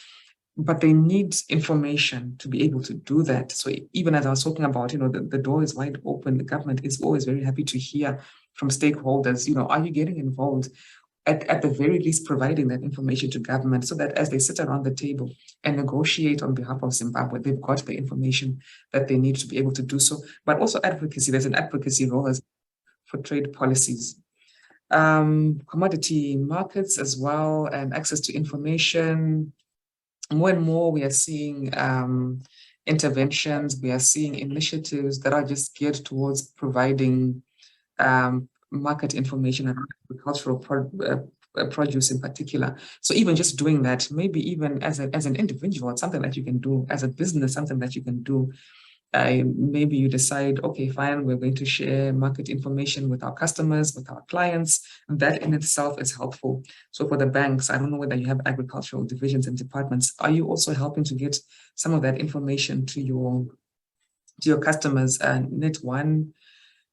[SPEAKER 1] but they need information to be able to do that. So even as I was talking about, the door is wide open. The government is always very happy to hear from stakeholders, are you getting involved? At the very least, providing that information to government so that as they sit around the table and negotiate on behalf of Zimbabwe, they've got the information that they need to be able to do so. But also advocacy, there's an advocacy role as for trade policies. Commodity markets as well, and access to information. More and more we are seeing interventions, we are seeing initiatives that are just geared towards providing market information around agricultural produce in particular. So even just doing that, maybe even as an individual, it's something that you can do, as a business, something that you can do. Maybe you decide, okay, fine, we're going to share market information with our customers, with our clients. And that in itself is helpful. So for the banks, I don't know whether you have agricultural divisions and departments. Are you also helping to get some of that information to your customers? Net One,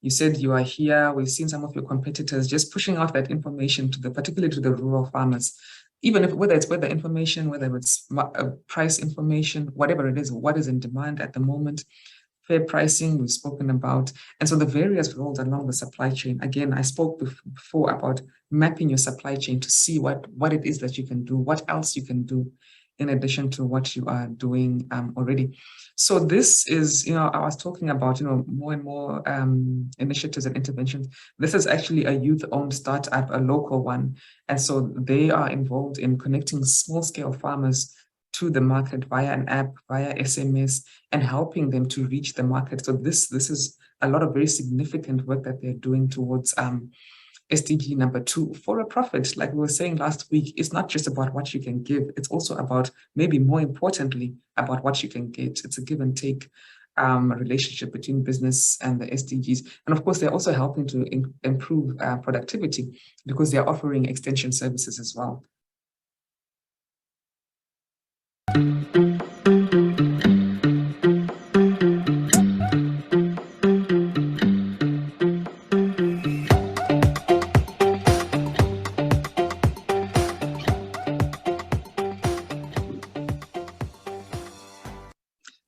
[SPEAKER 1] you said you are here. We've seen some of your competitors just pushing out that information to particularly to the rural farmers. Even if whether it's weather information, whether it's price information, whatever it is, what is in demand at the moment, fair pricing we've spoken about. And so the various roles along the supply chain. Again, I spoke before about mapping your supply chain to see what it is that you can do, what else you can do in addition to what you are doing already. So this is, I was talking about, more and more initiatives and interventions. This is actually a youth-owned startup, a local one. And so they are involved in connecting small-scale farmers to the market via an app, via SMS, and helping them to reach the market. So this is a lot of very significant work that they're doing towards SDG number 2, for a profit. Like we were saying last week, it's not just about what you can give, it's also about, maybe more importantly, about what you can get. It's a give and take relationship between business and the SDGs. And of course, they're also helping to improve productivity because they're offering extension services as well.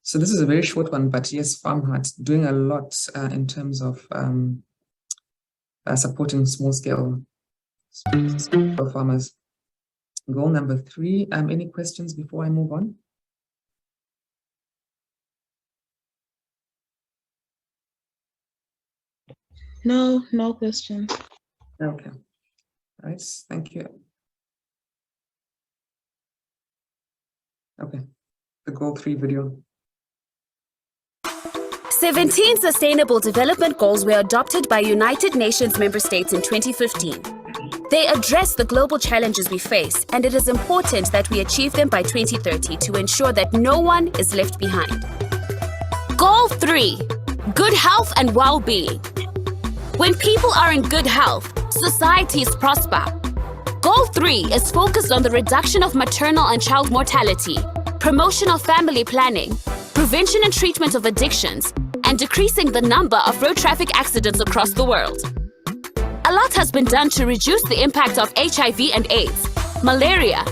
[SPEAKER 1] So this is a very short one, but yes, FarmHeart doing a lot in terms of supporting small-scale farmers. Goal number 3. Any questions before I move on?
[SPEAKER 5] No questions.
[SPEAKER 1] Okay. All right. Thank you. Okay. The goal 3 video.
[SPEAKER 2] 17 Sustainable Development Goals were adopted by United Nations member states in 2015. They address the global challenges we face, and it is important that we achieve them by 2030 to ensure that no one is left behind. Goal 3, good health and well-being. When people are in good health, societies prosper. Goal 3 is focused on the reduction of maternal and child mortality, promotion of family planning, prevention and treatment of addictions, and decreasing the number of road traffic accidents across the world. A lot has been done to reduce the impact of HIV and AIDS, malaria,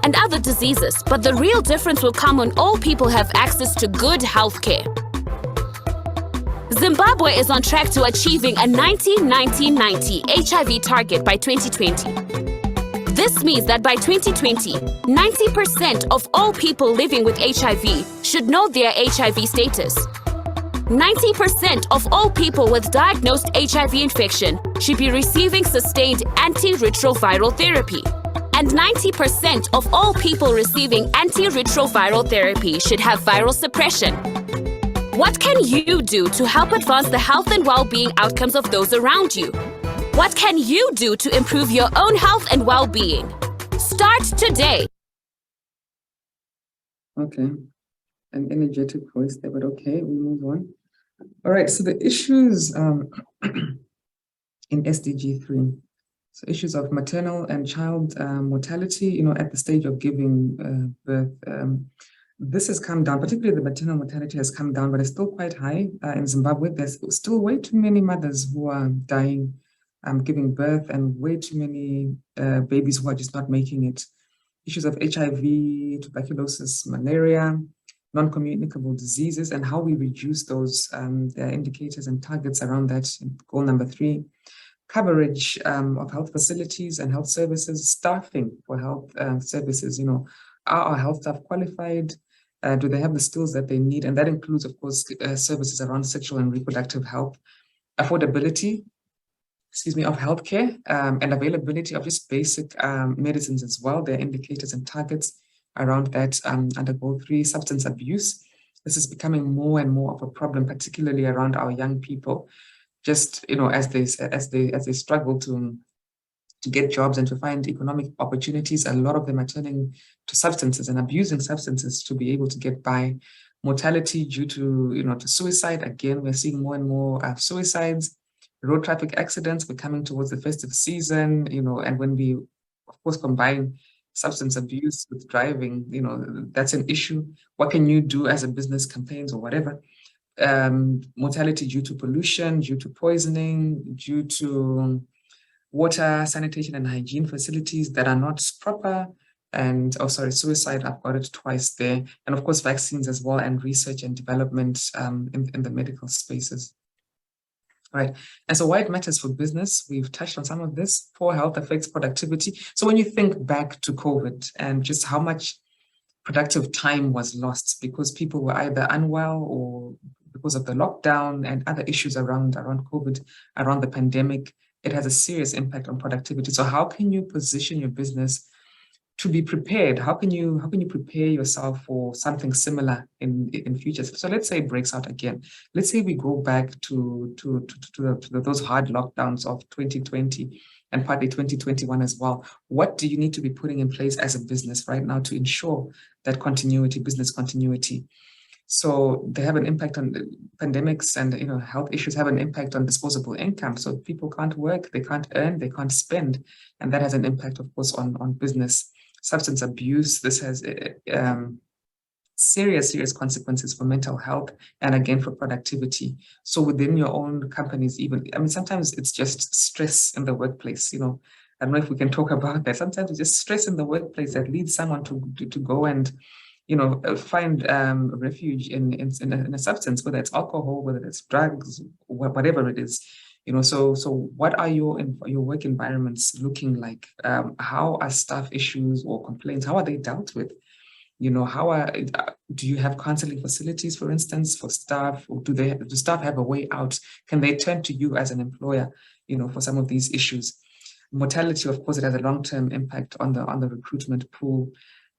[SPEAKER 2] and other diseases, but the real difference will come when all people have access to good health care. Zimbabwe is on track to achieving a 90-90-90 HIV target by 2020. This means that by 2020, 90% of all people living with HIV should know their HIV status. 90% of all people with diagnosed HIV infection should be receiving sustained antiretroviral therapy. And 90% of all people receiving antiretroviral therapy should have viral suppression. What can you do to help advance the health and well-being outcomes of those around you? What can you do to improve your own health and well-being? Start today.
[SPEAKER 1] Okay. An energetic voice there, but okay, we move on. All right, so the issues in SDG 3. So issues of maternal and child mortality, at the stage of giving birth. This has come down, particularly the maternal mortality has come down, but it's still quite high in Zimbabwe. There's still way too many mothers who are dying, giving birth, and way too many babies who are just not making it. Issues of HIV, tuberculosis, malaria, non-communicable diseases, and how we reduce those. There are indicators and targets around that. Goal number 3. Coverage of health facilities and health services, staffing for health services. Are our health staff qualified? Do they have the skills that they need? And that includes, of course, services around sexual and reproductive health, affordability, of healthcare, and availability of just basic medicines as well. There are indicators and targets around that under Goal 3. Substance abuse. This is becoming more and more of a problem, particularly around our young people. Just as they struggle to to get jobs and to find economic opportunities, a lot of them are turning to substances and abusing substances to be able to get by. Mortality due to, to suicide. Again, we're seeing more and more suicides. Road traffic accidents, we're coming towards the festive season, and when we, of course, combine substance abuse with driving, that's an issue. What can you do as a business, campaigns or whatever? Mortality due to pollution, due to poisoning, due to water, sanitation and hygiene facilities that are not proper. And, suicide, I've got it twice there. And of course, vaccines as well, and research and development in the medical spaces. Right. And so why it matters for business, we've touched on some of this. Poor health affects productivity. So when you think back to COVID and just how much productive time was lost because people were either unwell or because of the lockdown and other issues around COVID, around the pandemic, it has a serious impact on productivity. So how can you position your business to be prepared? How can you prepare yourself for something similar in future? So let's say it breaks out again. Let's say we go back to those hard lockdowns of 2020 and partly 2021 as well. What do you need to be putting in place as a business right now to ensure that continuity, business continuity? So they have an impact on the pandemics, and health issues have an impact on disposable income. So people can't work, they can't earn, they can't spend, and that has an impact, of course, on business. Substance abuse, this has serious consequences for mental health and again for productivity. So within your own companies, even, sometimes it's just stress in the workplace. I don't know if we can talk about that. Sometimes it's just stress in the workplace that leads someone to go and find refuge in a substance, whether it's alcohol, whether it's drugs, whatever it is. So what are your work environments looking like? How are staff issues or complaints, how are they dealt with? Do you have counseling facilities, for instance, for staff? Or do staff have a way out? Can they turn to you as an employer, for some of these issues? Mortality, of course, it has a long-term impact on the recruitment pool.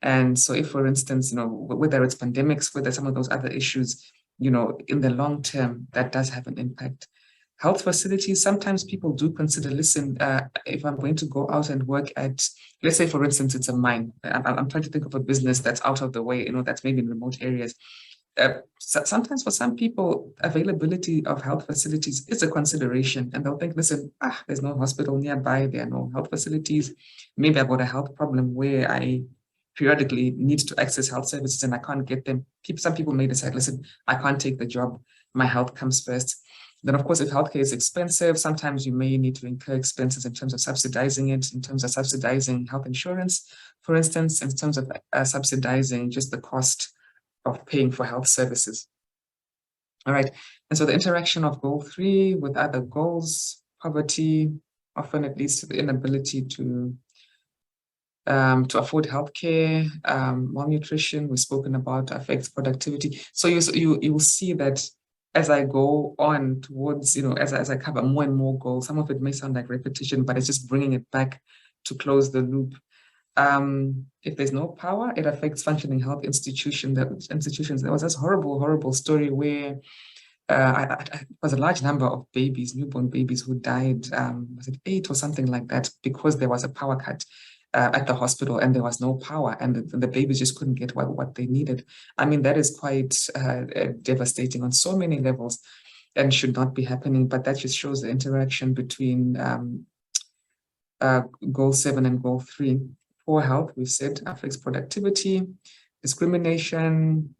[SPEAKER 1] And so if, for instance, whether it's pandemics, whether some of those other issues, in the long term, that does have an impact. Health facilities, sometimes people do consider, listen, if I'm going to go out and work at, let's say, for instance, it's a mine. I'm trying to think of a business that's out of the way, that's maybe in remote areas. Sometimes for some people, availability of health facilities is a consideration, and they'll think, listen, there's no hospital nearby, there are no health facilities. Maybe I've got a health problem where I periodically need to access health services and I can't get them. Some people may decide, listen, I can't take the job, my health comes first. Then, of course, if healthcare is expensive, sometimes you may need to incur expenses in terms of subsidizing it, in terms of subsidizing health insurance, for instance, in terms of subsidizing just the cost of paying for health services. All right. And so the interaction of goal 3 with other goals, poverty, often it leads to the inability to afford healthcare, malnutrition, we've spoken about, affects productivity. So you will see that as I go on towards, as I cover more and more goals, some of it may sound like repetition, but it's just bringing it back to close the loop. If there's no power, it affects functioning health institutions. There was this horrible story where it was a large number of babies, newborn babies who died, was it 8 or something like that, because there was a power cut at the hospital and there was no power and the babies just couldn't get what they needed. That is quite devastating on so many levels and should not be happening, but that just shows the interaction between goal 7 and goal 3. Poor health, we've said, affects productivity. Discrimination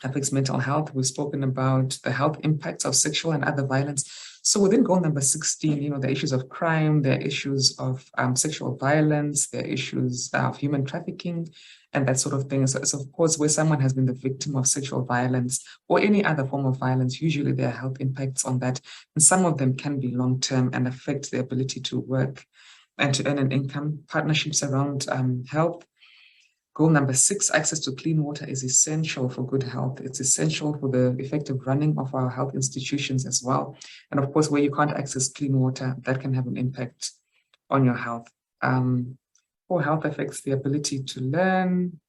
[SPEAKER 1] affects mental health. We've spoken about the health impacts of sexual and other violence. So within goal number 16, the issues of crime, there are issues of sexual violence, there are issues of human trafficking and that sort of thing. So of course, where someone has been the victim of sexual violence or any other form of violence, usually there are health impacts on that. And some of them can be long-term and affect the ability to work and to earn an income. Partnerships around health. Goal number 6, access to clean water is essential for good health. It's essential for the effective running of our health institutions as well. And of course, where you can't access clean water, that can have an impact on your health. Poor health affects the ability to learn,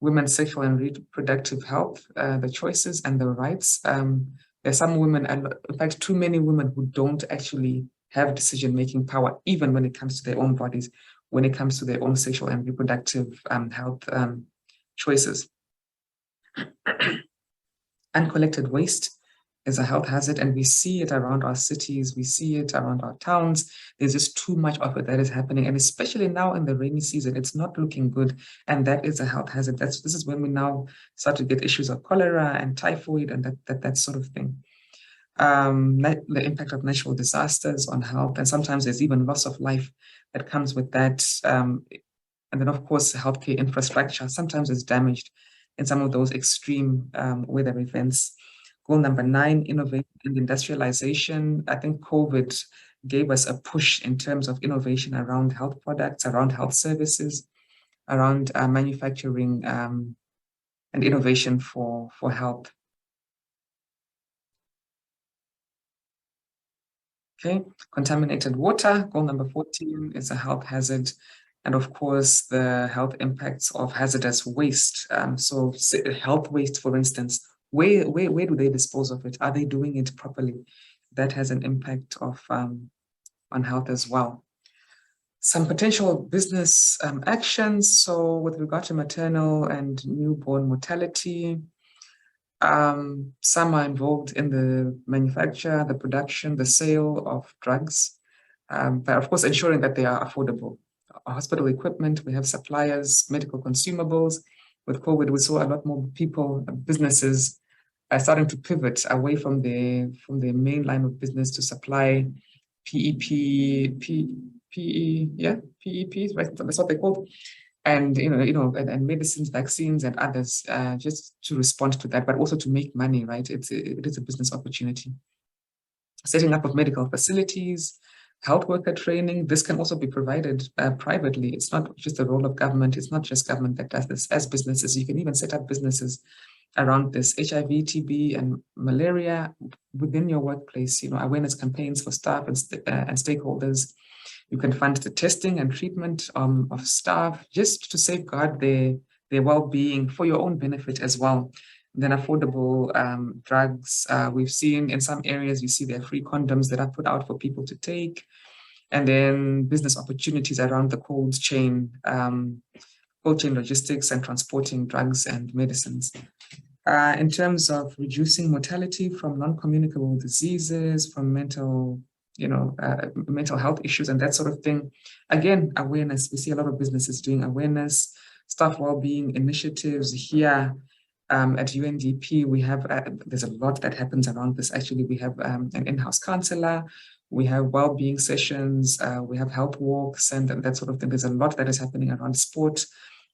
[SPEAKER 1] women's sexual and reproductive health, the choices and the rights. There's some women, in fact, too many women who don't actually have decision-making power, even when it comes to their own bodies, when it comes to their own sexual and reproductive health choices. Uncollected waste is a health hazard, and we see it around our cities, we see it around our towns. There's just too much of it that is happening, and especially now in the rainy season, it's not looking good, and that is a health hazard. This is when we now start to get issues of cholera and typhoid and that sort of thing. The impact of natural disasters on health, and sometimes there's even loss of life that comes with that. And then, of course, healthcare infrastructure sometimes is damaged in some of those extreme weather events. Goal number 9, innovation and industrialization. I think COVID gave us a push in terms of innovation around health products, around health services, around manufacturing and innovation for health. Okay, contaminated water, goal number 14, is a health hazard. And of course, the health impacts of hazardous waste. So health waste, for instance, where do they dispose of it? Are they doing it properly? That has an impact of on health as well. Some potential business actions. So with regard to maternal and newborn mortality, some are involved in the manufacture, the production, the sale of drugs, but of course ensuring that they are affordable. Hospital equipment, we have suppliers, medical consumables. With COVID, we saw a lot more people, businesses starting to pivot away from the main line of business to supply PEPs, right? That's what they're called. And and medicines, vaccines, and others, just to respond to that, but also to make money, right? It is a business opportunity. Setting up of medical facilities, health worker training. This can also be provided privately. It's not just the role of government. It's not just government that does this. As businesses, you can even set up businesses around this. HIV, TB, and malaria within your workplace. Awareness campaigns for staff and stakeholders. You can fund the testing and treatment of staff just to safeguard their well-being for your own benefit as well. And then affordable drugs. We've seen in some areas, you see there are free condoms that are put out for people to take. And then business opportunities around the cold chain logistics and transporting drugs and medicines. In terms of reducing mortality from non-communicable diseases, from mental health issues and that sort of thing. Again, awareness. We see a lot of businesses doing awareness, staff well-being initiatives here at UNDP. We have, there's a lot that happens around this. Actually, we have an in-house counselor, we have well-being sessions, we have health walks and that sort of thing. There's a lot that is happening around sport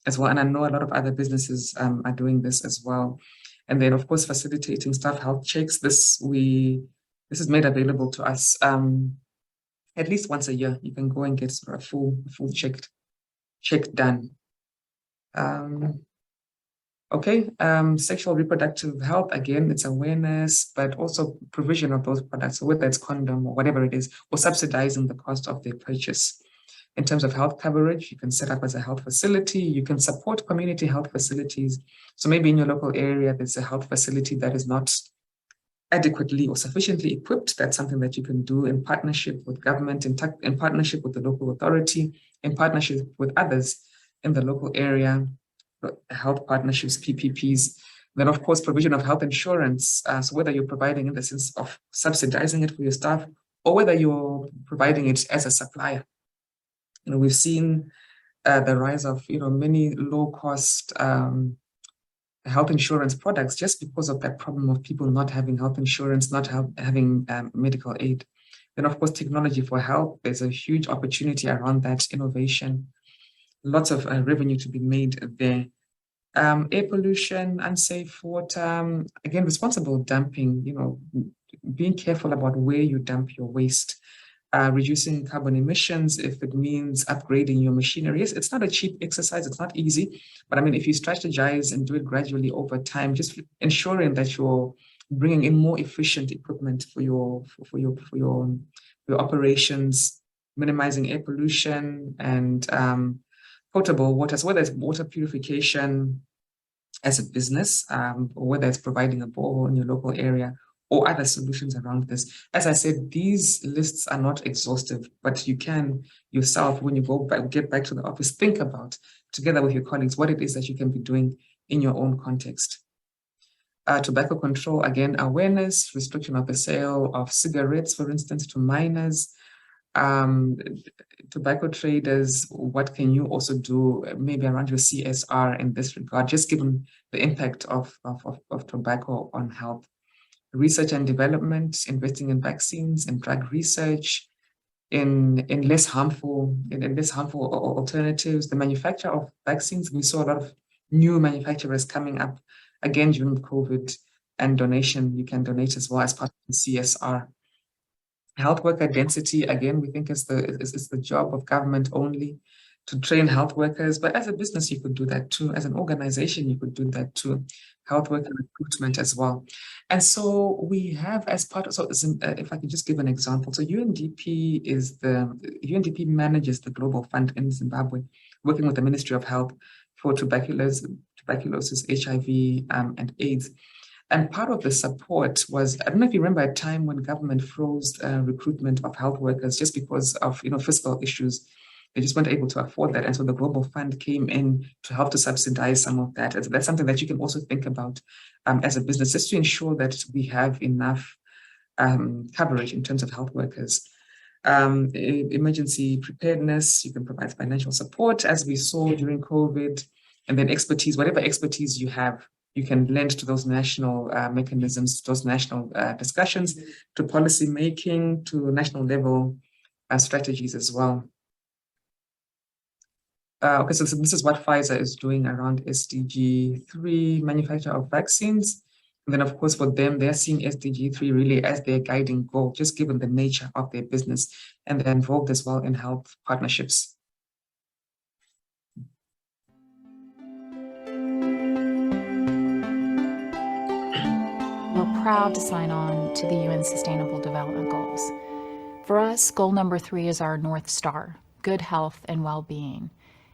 [SPEAKER 1] as well. And I know a lot of other businesses are doing this as well. And then, of course, facilitating staff health checks. This is made available to us at least once a year. You can go and get sort of a full check done. Okay, sexual reproductive health, again, it's awareness, but also provision of those products, so whether it's condom or whatever it is, or subsidizing the cost of their purchase. In terms of health coverage, you can set up as a health facility, you can support community health facilities. So maybe in your local area, there's a health facility that is not adequately or sufficiently equipped. That's something that you can do in partnership with government, in partnership with the local authority, in partnership with others in the local area, health partnerships, PPPs. Then, of course, provision of health insurance. So whether you're providing in the sense of subsidizing it for your staff, or whether you're providing it as a supplier. We've seen the rise of many low-cost health insurance products just because of that problem of people not having health insurance, not having medical aid. Then, of course, technology for health. There's a huge opportunity around that innovation. Lots of revenue to be made there. Air pollution, unsafe water, again, responsible dumping, being careful about where you dump your waste. Reducing carbon emissions, if it means upgrading your machinery. Yes, it's not a cheap exercise, it's not easy, but I mean, if you strategize and do it gradually over time, just ensuring that you're bringing in more efficient equipment for your operations, minimizing air pollution and potable water. So whether it's water purification as a business, or whether it's providing a borehole in your local area, or other solutions around this. As I said, these lists are not exhaustive, but you can yourself, when you get back to the office, think about, together with your colleagues, what it is that you can be doing in your own context. Tobacco control, again, awareness, restriction of the sale of cigarettes, for instance, to minors. Tobacco traders, what can you also do maybe around your CSR in this regard, just given the impact of tobacco on health? Research and development, investing in vaccines and drug research, in less harmful alternatives. The manufacture of vaccines, we saw a lot of new manufacturers coming up again during COVID, and donation, you can donate as well as part of the CSR. Health worker density, again, we think is the job of government only to train health workers, but as a business, you could do that too. As an organization, you could do that too. Health worker recruitment as well. And so we have, as part of, so if I could just give an example. So UNDP manages the Global Fund in Zimbabwe, working with the Ministry of Health for tuberculosis, HIV, and AIDS. And part of the support was, I don't know if you remember a time when government froze recruitment of health workers just because of fiscal issues. They just weren't able to afford that. And so the Global Fund came in to help to subsidize some of that. And that's something that you can also think about as a business, just to ensure that we have enough coverage in terms of health workers. Emergency preparedness, you can provide financial support, as we saw during COVID, and then expertise, whatever expertise you have, you can lend to those national mechanisms, those national discussions, to policy making, to national level strategies as well. Okay, so this is what Pfizer is doing around SDG 3, manufacture of vaccines. And then, of course, for them, they're seeing SDG 3 really as their guiding goal, just given the nature of their business. And they're involved as well in health partnerships.
[SPEAKER 10] We're proud to sign on to the UN Sustainable Development Goals. For us, goal number 3 is our North Star, good health and well-being.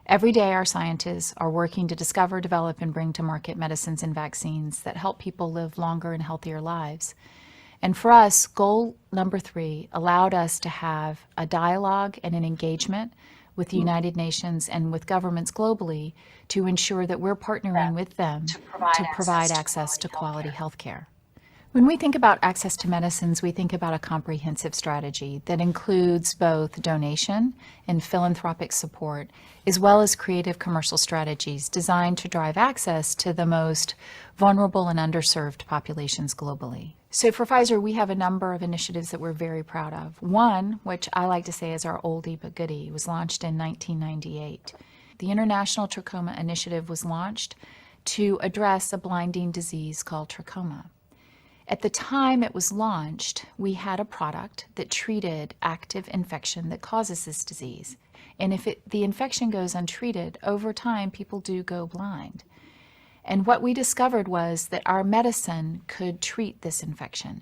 [SPEAKER 10] Every day, our scientists are working to discover, develop, and bring to market medicines and vaccines that help people live longer and healthier lives. And for us, goal number 3 allowed us to have a dialogue and an engagement with the United Nations and with governments globally to ensure that we're partnering with them to provide access to quality health care. When we think about access to medicines, we think about a comprehensive strategy that includes both donation and philanthropic support, as well as creative commercial strategies designed to drive access to the most vulnerable and underserved populations globally. So for Pfizer, we have a number of initiatives that we're very proud of. One, which I like to say is our oldie but goodie, was launched in 1998. The International Trachoma Initiative was launched to address a blinding disease called trachoma. At the time it was launched, we had a product that treated active infection that causes this disease. And if the infection goes untreated, over time people do go blind. And what we discovered was that our medicine could treat this infection,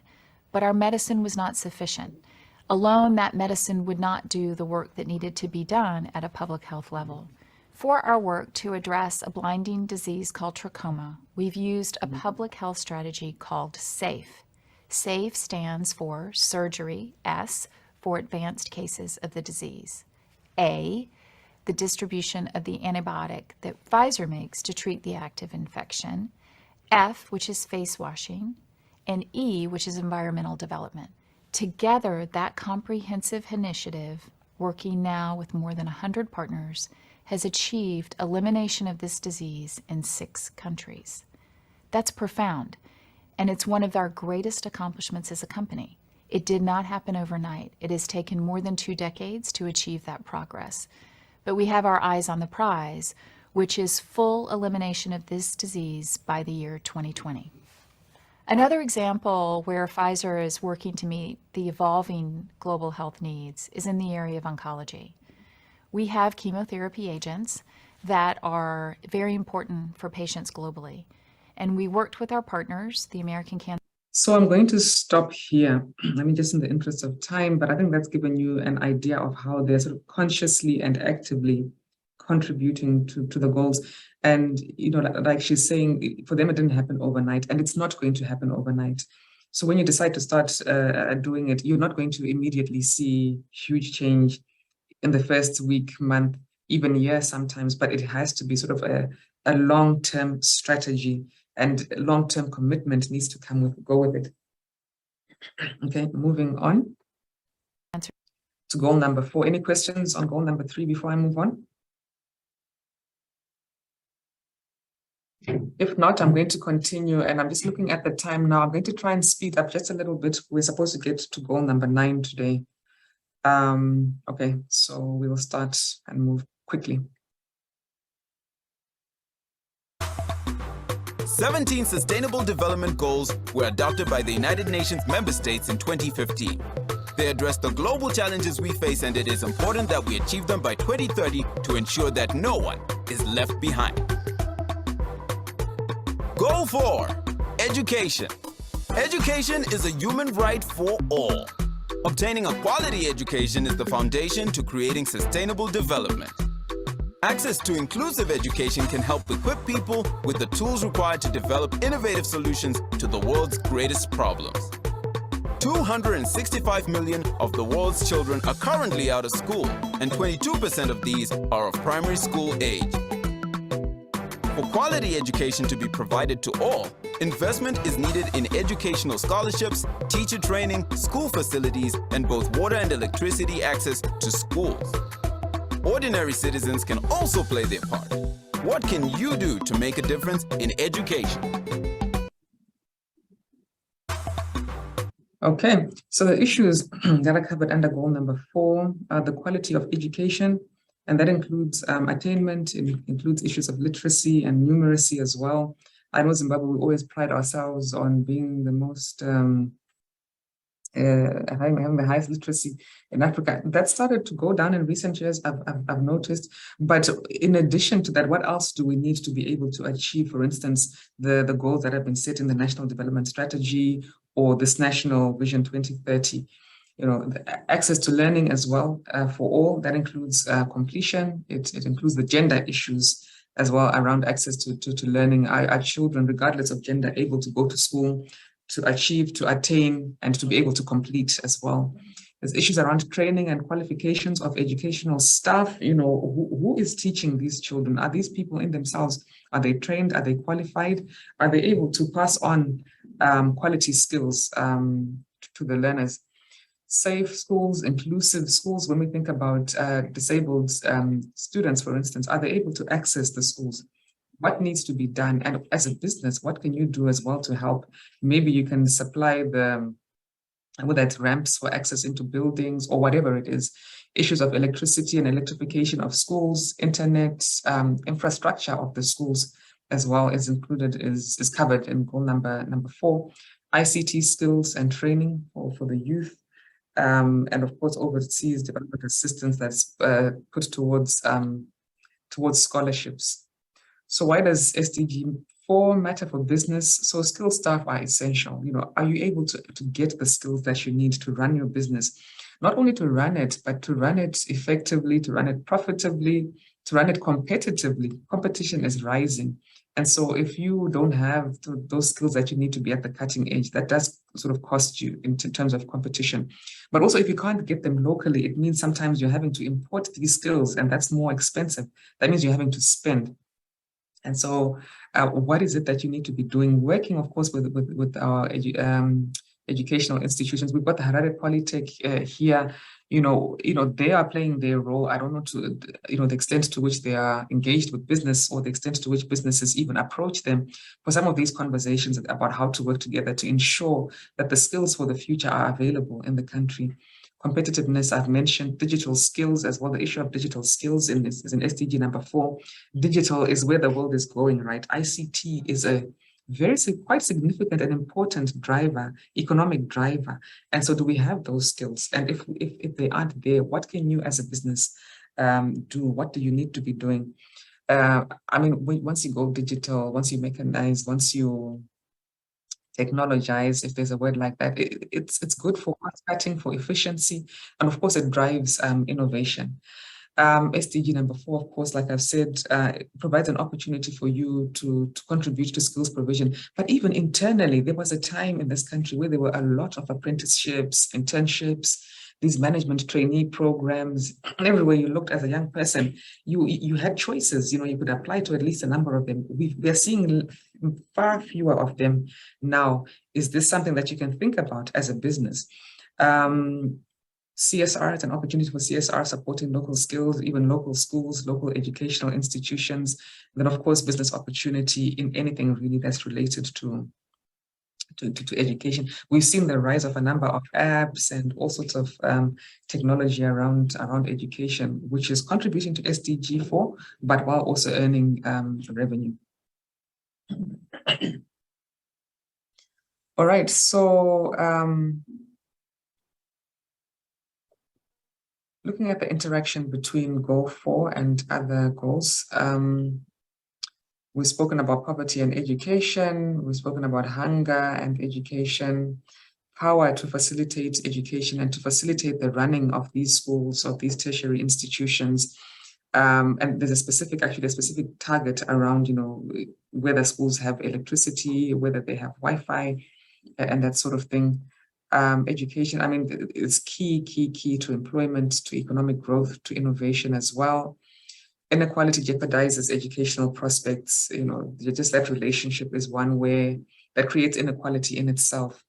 [SPEAKER 10] but our medicine was not sufficient. Alone, that medicine would not do the work that needed to be done at a public health level. For our work to address a blinding disease called trachoma, we've used a public health strategy called SAFE. SAFE stands for surgery, S, for advanced cases of the disease. A, the distribution of the antibiotic that Pfizer makes to treat the active infection. F, which is face washing. And E, which is environmental development. Together, that comprehensive initiative, working now with more than 100 partners, has achieved elimination of this disease in 6 countries. That's profound, and it's one of our greatest accomplishments as a company. It did not happen overnight. It has taken more than 2 decades to achieve that progress. But we have our eyes on the prize, which is full elimination of this disease by the year 2020. Another example where Pfizer is working to meet the evolving global health needs is in the area of oncology. We have chemotherapy agents that are very important for patients globally. And we worked with our partners, the American Cancer.
[SPEAKER 1] So I'm going to stop here. I mean, just in the interest of time, but I think that's given you an idea of how they're sort of consciously and actively contributing to the goals. And, like she's saying, for them, it didn't happen overnight, and it's not going to happen overnight. So when you decide to start doing it, you're not going to immediately see huge change in the first week, month, even year sometimes, but it has to be sort of a long-term strategy, and long-term commitment needs to go with it. Okay, moving on to goal number 4. Any questions on goal number 3 before I move on? If not, I'm going to continue, and I'm just looking at the time now. I'm going to try and speed up just a little bit. We're supposed to get to goal number 9 today. Okay, so we will start and move quickly.
[SPEAKER 9] 17 Sustainable Development Goals were adopted by the United Nations member states in 2015. They address the global challenges we face, and it is important that we achieve them by 2030 to ensure that no one is left behind. Goal 4, education. Education is a human right for all. Obtaining a quality education is the foundation to creating sustainable development. Access to inclusive education can help equip people with the tools required to develop innovative solutions to the world's greatest problems. 265 million of the world's children are currently out of school, and 22% of these are of primary school age. For quality education to be provided to all, investment is needed in educational scholarships, teacher training, school facilities, and both water and electricity access to schools. Ordinary citizens can also play their part. What can you do to make a difference in education?
[SPEAKER 1] Okay, so the issues that are covered under goal number 4 are the quality of education, and that includes attainment, it includes issues of literacy and numeracy as well. I know Zimbabwe, we always pride ourselves on being the most, having the highest literacy in Africa. That started to go down in recent years, I've noticed. But in addition to that, what else do we need to be able to achieve? For instance, the goals that have been set in the National Development Strategy or this National Vision 2030. You know, access to learning as well for all. That includes completion. It includes the gender issues as well around access to learning. Are children, regardless of gender, able to go to school, to achieve, to attain, and to be able to complete as well? There's issues around training and qualifications of educational staff. You know, who is teaching these children? Are these people in themselves, are they trained? Are they qualified? Are they able to pass on quality skills to the learners? Safe schools, inclusive schools. When we think about disabled students, for instance, are they able to access the schools? What needs to be done? And as a business, what can you do as well to help? Maybe you can supply whether it's ramps for access into buildings or whatever it is. Issues of electricity and electrification of schools, internet, infrastructure of the schools as well is included, is covered in goal number 4. ICT skills and training for the youth. And of course, overseas development assistance that's put towards scholarships. So why does SDG 4 matter for business? So skilled staff are essential. You know, are you able to get the skills that you need to run your business? Not only to run it, but to run it effectively, to run it profitably, to run it competitively. Competition is rising. And so if you don't have those skills that you need to be at the cutting edge, that does sort of cost you in terms of competition. But also if you can't get them locally, it means sometimes you're having to import these skills, and that's more expensive. That means you're having to spend. And so what is it that you need to be doing? Working, of course, with our educational institutions. We've got the Harare Polytech here. You know, they are playing their role. I don't know the extent to which they are engaged with business, or the extent to which businesses even approach them for some of these conversations about how to work together to ensure that the skills for the future are available in the country. Competitiveness, I've mentioned. Digital skills as well. The issue of digital skills is in SDG number 4. Digital is where the world is going, right? ICT is a quite significant and important driver, economic driver. And so do we have those skills? And if they aren't there, what can you as a business do? What do you need to be doing? I mean, once you go digital, once you mechanize, once you technologize, if there's a word like that, it's good for cost cutting, for efficiency, and of course it drives innovation. SDG number 4, of course, like I've said, provides an opportunity for you to contribute to skills provision. But even internally, there was a time in this country where there were a lot of apprenticeships, internships, these management trainee programs. And everywhere you looked as a young person, you had choices. You could apply to at least a number of them. We're seeing far fewer of them now. Is this something that you can think about as a business? CSR, it's an opportunity for CSR, supporting local skills, even local schools, local educational institutions. Then, of course, business opportunity in anything really that's related to education. We've seen the rise of a number of apps and all sorts of technology around education, which is contributing to SDG 4, but while also earning revenue. All right, so looking at the interaction between Goal 4 and other goals, we've spoken about poverty and education, we've spoken about hunger and education, power to facilitate education and to facilitate the running of these schools, of these tertiary institutions. And there's a specific target around, whether schools have electricity, whether they have Wi-Fi, and that sort of thing. Education, I mean, it's key to employment, to economic growth, to innovation as well. Inequality jeopardizes educational prospects. Just that relationship is one way that creates inequality in itself.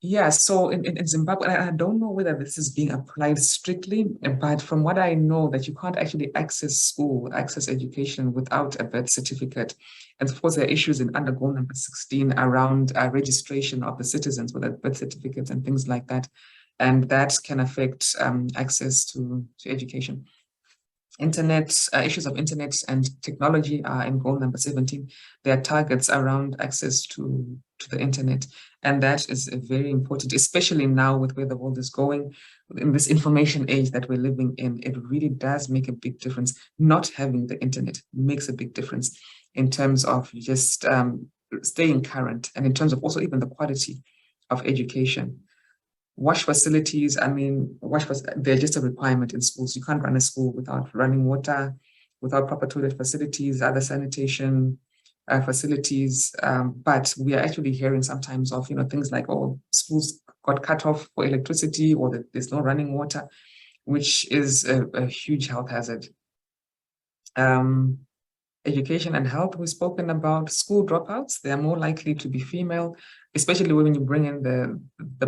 [SPEAKER 1] Yeah, so in Zimbabwe, I don't know whether this is being applied strictly, but from what I know, that you can't actually access education without a birth certificate. And of course, there are issues in under goal number 16 around registration of the citizens with birth certificates and things like that. And that can affect access to education. Issues of internet and technology are in goal number 17. There are targets around access to the internet. And that is very important, especially now with where the world is going. In this information age that we're living in, it really does make a big difference. Not having the internet makes a big difference in terms of just staying current and in terms of also even the quality of education. Wash facilities, I mean, they're just a requirement in schools. You can't run a school without running water, without proper toilet facilities, other sanitation facilities. But we are actually hearing sometimes of, things like, oh, schools got cut off for electricity or that there's no running water, which is a huge health hazard. Education and health, we've spoken about. School dropouts, they are more likely to be female, especially when you bring in the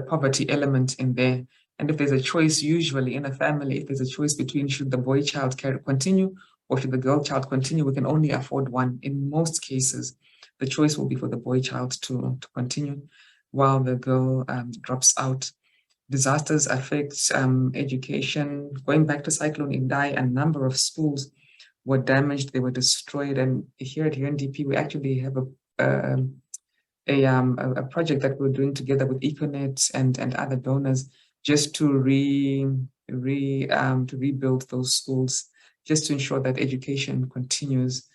[SPEAKER 1] poverty element in there. And if there's a choice, usually in a family, if there's a choice between should the boy child continue or should the girl child continue, we can only afford one. In most cases, the choice will be for the boy child to continue while the girl drops out. Disasters affect education. Going back to Cyclone Idai, a number of schools were damaged, they were destroyed. And here at UNDP, we actually have a project that we're doing together with Econet and other donors just to rebuild those schools, just to ensure that education continues.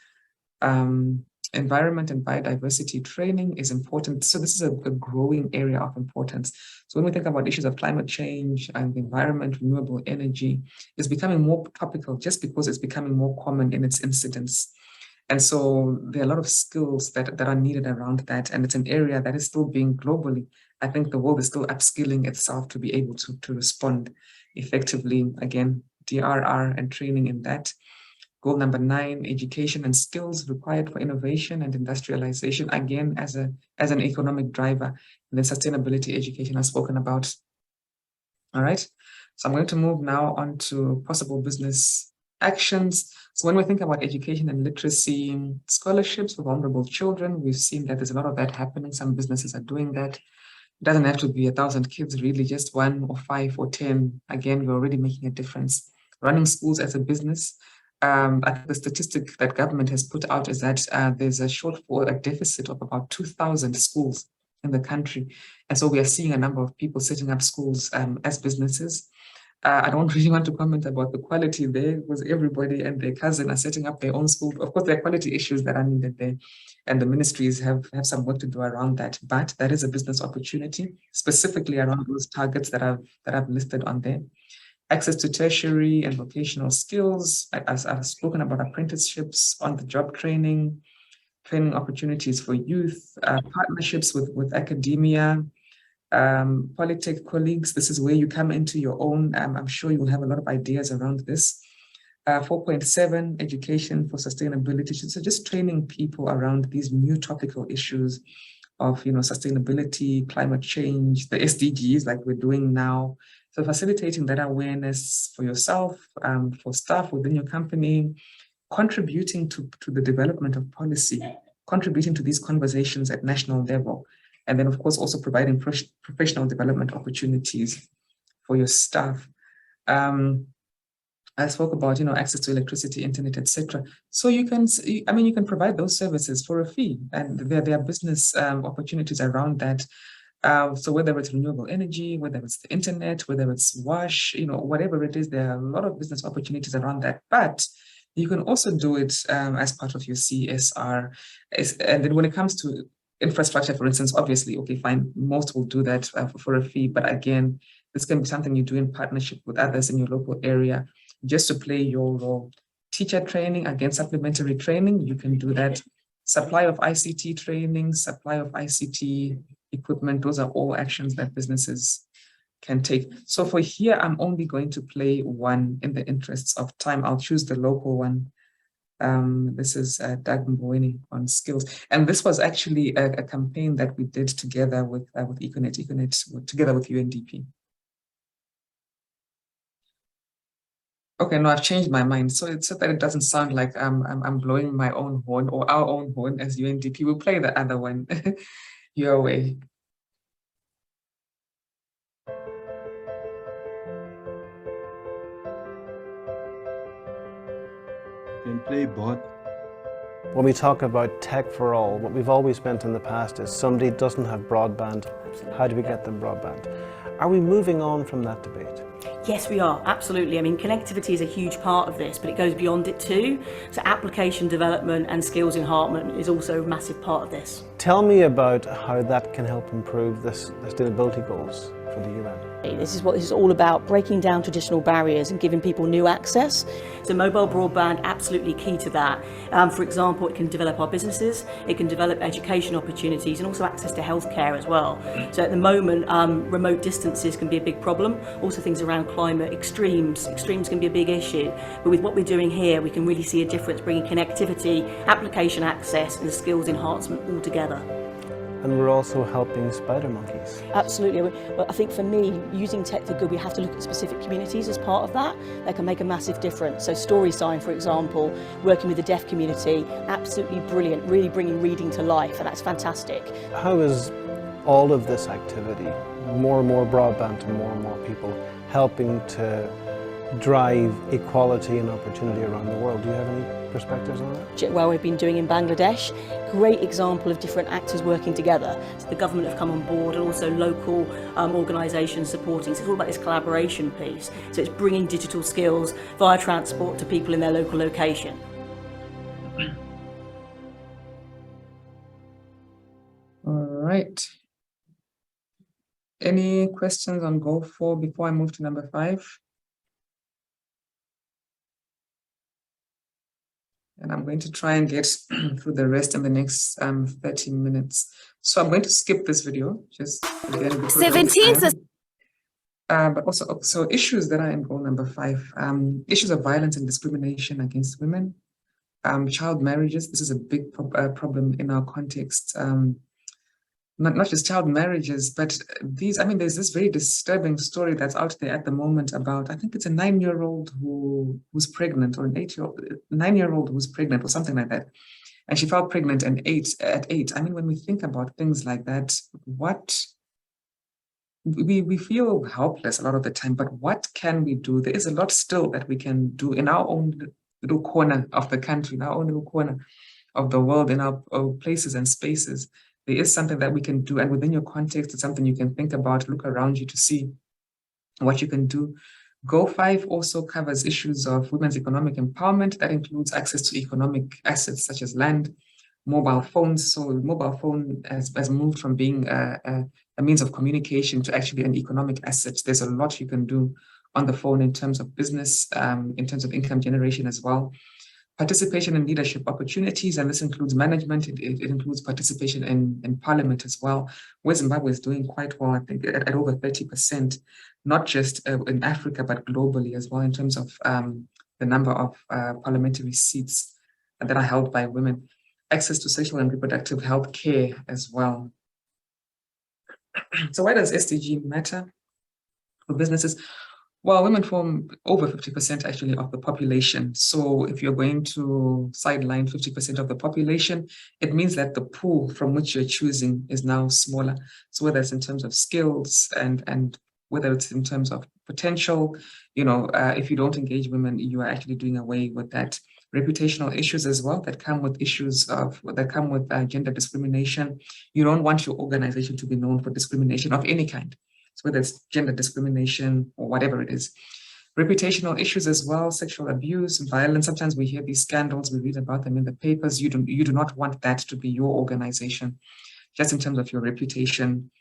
[SPEAKER 1] Environment and biodiversity training is important. So this is a growing area of importance. So when we think about issues of climate change and the environment, renewable energy, it's becoming more topical just because it's becoming more common in its incidence. And so there are a lot of skills that are needed around that. And it's an area that is still being globally. I think the world is still upskilling itself to be able to respond effectively. Again, DRR and training in that. Goal number 9, education and skills required for innovation and industrialization, again, as an economic driver. And then sustainability education I've spoken about. All right, so I'm going to move now on to possible business actions. So when we think about education and literacy, scholarships for vulnerable children, we've seen that there's a lot of that happening. Some businesses are doing that. It doesn't have to be 1,000 kids, really, just 1 or 5 or 10. Again, we're already making a difference. Running schools as a business. I think the statistic that government has put out is that there's a shortfall, a deficit of about 2,000 schools in the country. And so we are seeing a number of people setting up schools as businesses. I don't really want to comment about the quality there, because everybody and their cousin are setting up their own school. Of course, there are quality issues that are needed there, and the ministries have some work to do around that. But that is a business opportunity, specifically around those targets that I've listed on there. access to tertiary and vocational skills. As I've spoken about apprenticeships, on-the-job training opportunities for youth, partnerships with academia, Polytech colleagues. This is where you come into your own. I'm sure you'll have a lot of ideas around this. 4.7, education for sustainability. So just training people around these new topical issues of, sustainability, climate change, the SDGs like we're doing now. So facilitating that awareness for yourself, for staff within your company, contributing to the development of policy, contributing to these conversations at national level. And then, of course, also providing professional development opportunities for your staff. I spoke about, access to electricity, internet, etc. So you can provide those services for a fee, and there are business opportunities around that. So whether it's renewable energy, whether it's the internet, whether it's wash, whatever it is, there are a lot of business opportunities around that. But you can also do it as part of your CSR. And then when it comes to infrastructure, for instance, obviously, okay, fine, most will do that for a fee. But again, this can be something you do in partnership with others in your local area, just to play your role. Teacher training, again, supplementary training, you can do that. Supply of ICT training, supply of ICT equipment, those are all actions that businesses can take. So for here, I'm only going to play one in the interests of time. I'll choose the local one. This is Doug Mboweni on skills. And this was actually a campaign that we did together with Econet, together with UNDP. Okay, no, I've changed my mind. So it's so that it doesn't sound like I'm blowing my own horn or our own horn as UNDP. We'll play the other one your way.
[SPEAKER 3] Can play both.
[SPEAKER 11] When we talk about tech for all, what we've always meant in the past is somebody doesn't have broadband, how do we get them broadband? Are we moving on from that debate?
[SPEAKER 12] Yes, we are, absolutely. I mean, connectivity is a huge part of this, but it goes beyond it too. So application development and skills enhancement is also a massive part of this.
[SPEAKER 11] Tell me about how that can help improve the sustainability goals for the UN.
[SPEAKER 12] This is what this is all about, breaking down traditional barriers and giving people new access. So mobile broadband, absolutely key to that. For example, it can develop our businesses, it can develop education opportunities and also access to healthcare as well. So at the moment, remote distances can be a big problem. Also things around climate, extremes can be a big issue. But with what we're doing here, we can really see a difference, bringing connectivity, application access and skills enhancement all together.
[SPEAKER 11] And we're also helping spider monkeys.
[SPEAKER 12] Absolutely. But I think for me, using tech for good, we have to look at specific communities as part of that. That can make a massive difference. So StorySign, for example, working with the deaf community, absolutely brilliant, really bringing reading to life, and that's fantastic.
[SPEAKER 11] How is all of this activity, more and more broadband to more and more people, helping to drive equality and opportunity around the world? Do you have any perspectives on that?
[SPEAKER 12] Well, we've been doing in Bangladesh, great example of different actors working together. So the government have come on board and also local organisations supporting. So it's all about this collaboration piece. So it's bringing digital skills via transport to people in their local location.
[SPEAKER 1] All right. Any questions on goal 4 before I move to number 5? And I'm going to try and get through the rest in the next 30 minutes. So I'm going to skip this video, just again.
[SPEAKER 2] 17.
[SPEAKER 1] But also, so issues that are in goal number 5, issues of violence and discrimination against women, child marriages. This is a big problem in our context. Not just child marriages, but these, there's this very disturbing story that's out there at the moment about, I think it's a 9-year-old who's pregnant, or an 9-year-old who's pregnant or something like that. And she fell pregnant at 8. When we think about things like that, we feel helpless a lot of the time, but what can we do? There is a lot still that we can do in our own little corner of the country, in our own little corner of the world, in our places and spaces. There is something that we can do, and within your context, it's something you can think about, look around you to see what you can do. Goal 5 also covers issues of women's economic empowerment. That includes access to economic assets such as land, mobile phones. So mobile phone has moved from being a means of communication to actually an economic asset. There's a lot you can do on the phone in terms of business, in terms of income generation as well. Participation in leadership opportunities, and this includes management, it includes participation in parliament as well, where Zimbabwe is doing quite well, I think at over 30%, not just in Africa, but globally as well, in terms of the number of parliamentary seats that are held by women. Access to sexual and reproductive health care as well. So why does SDG matter for businesses? Well, women form over 50% actually of the population. So if you're going to sideline 50% of the population, it means that the pool from which you're choosing is now smaller. So whether it's in terms of skills and whether it's in terms of potential, if you don't engage women, you are actually doing away with that. Reputational issues as well that come with gender discrimination. You don't want your organization to be known for discrimination of any kind. So whether it's gender discrimination or whatever it is. Reputational issues as well, sexual abuse and violence. Sometimes we hear these scandals, we read about them in the papers. You do not want that to be your organization, just in terms of your reputation.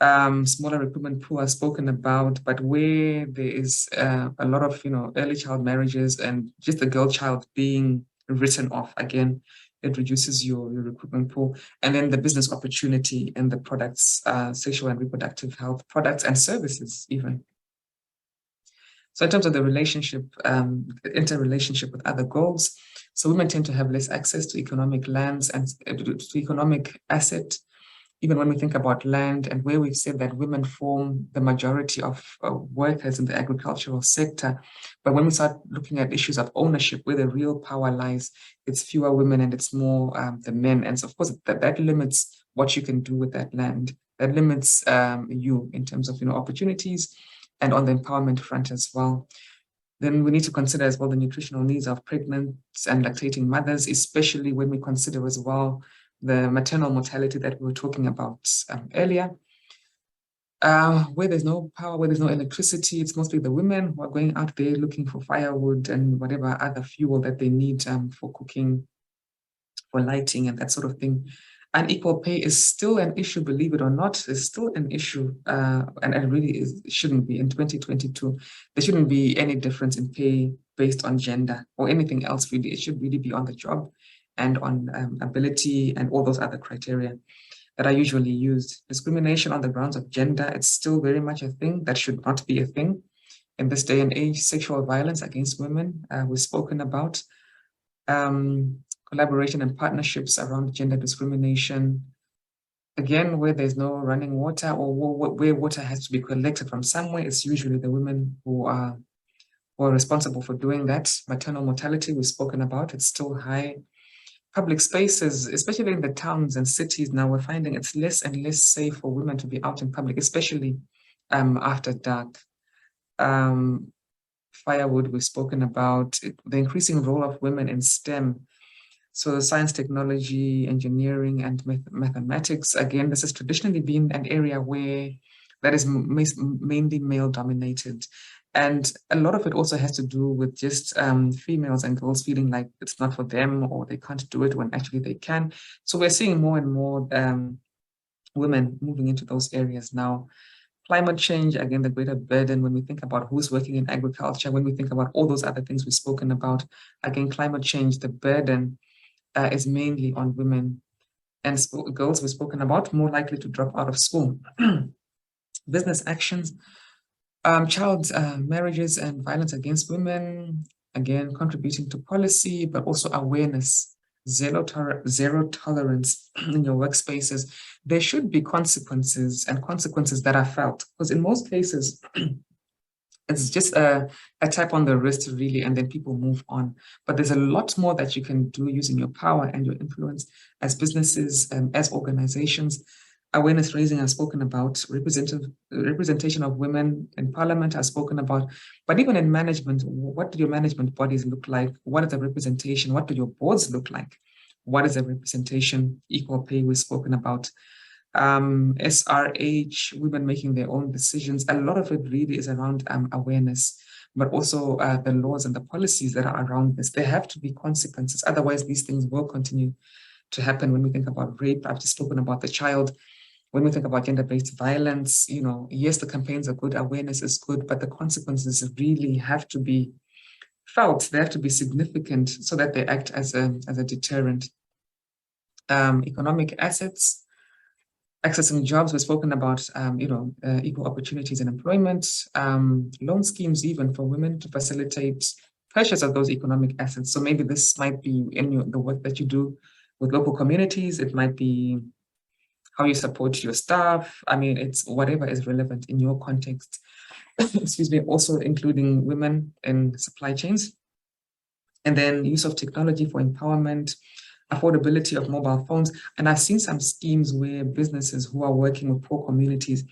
[SPEAKER 1] Smaller recruitment pool are spoken about, but where there is a lot of early child marriages and just the girl child being written off, again, it reduces your recruitment pool. And then the business opportunity and the products, sexual and reproductive health products and services even. So in terms of the relationship, interrelationship with other goals, so women tend to have less access to economic lands and to economic asset. Even when we think about land and where we've said that women form the majority of workers in the agricultural sector. But when we start looking at issues of ownership, where the real power lies, it's fewer women and it's more the men. And so of course, that limits what you can do with that land. That limits you in terms of opportunities and on the empowerment front as well. Then we need to consider as well the nutritional needs of pregnant and lactating mothers, especially when we consider as well the maternal mortality that we were talking about earlier. Where there's no power, where there's no electricity, it's mostly the women who are going out there looking for firewood and whatever other fuel that they need for cooking, for lighting and that sort of thing. Unequal pay is still an issue, believe it or not, is still an issue, and it really shouldn't be in 2022. There shouldn't be any difference in pay based on gender or anything else really. It should really be on the job and on ability and all those other criteria that are usually used. Discrimination on the grounds of gender, it's still very much a thing that should not be a thing. In this day and age, sexual violence against women, we've spoken about. Collaboration and partnerships around gender discrimination. Again, where there's no running water or where water has to be collected from somewhere, it's usually the women who are responsible for doing that. Maternal mortality, we've spoken about, it's still high. Public spaces, especially in the towns and cities now, we're finding it's less and less safe for women to be out in public, especially after dark. Firewood, we've spoken about, the increasing role of women in STEM. So science, technology, engineering, and mathematics, again, this has traditionally been an area where that is mainly male dominated. And a lot of it also has to do with just females and girls feeling like it's not for them or they can't do it when actually they can. So we're seeing more and more women moving into those areas now. Climate change, again, the greater burden when we think about who's working in agriculture, when we think about all those other things we've spoken about. Again, climate change, the burden is mainly on women and girls we've spoken about, more likely to drop out of school. Business actions. Child marriages and violence against women, again, contributing to policy, but also awareness, zero tolerance in your workspaces. There should be consequences and consequences that are felt, because in most cases, it's just a tap on the wrist, really, and then people move on. But there's a lot more that you can do using your power and your influence as businesses and as organizations. Awareness raising, I've spoken about. Representation of women in parliament, I've spoken about. But even in management, what do your management bodies look like? What is the representation? What do your boards look like? What is the representation? Equal pay, we've spoken about. SRH, women making their own decisions. A lot of it really is around awareness, but also the laws and the policies that are around this. There have to be consequences. Otherwise, these things will continue to happen. When we think about rape, I've just spoken about the child. when we think about gender-based violence, you know, yes, the campaigns are good, awareness is good, but the consequences really have to be felt. They have to be significant so that they act as a deterrent. Economic assets, accessing jobs, we've spoken about, equal opportunities in employment, loan schemes even for women to facilitate purchase of those economic assets. So maybe this might be in the work that you do with local communities. It might be how you support your staff. I mean, it's whatever is relevant in your context. Excuse me, also including women in supply chains. And then use of technology for empowerment, affordability of mobile phones. And I've seen some schemes where businesses who are working with poor communities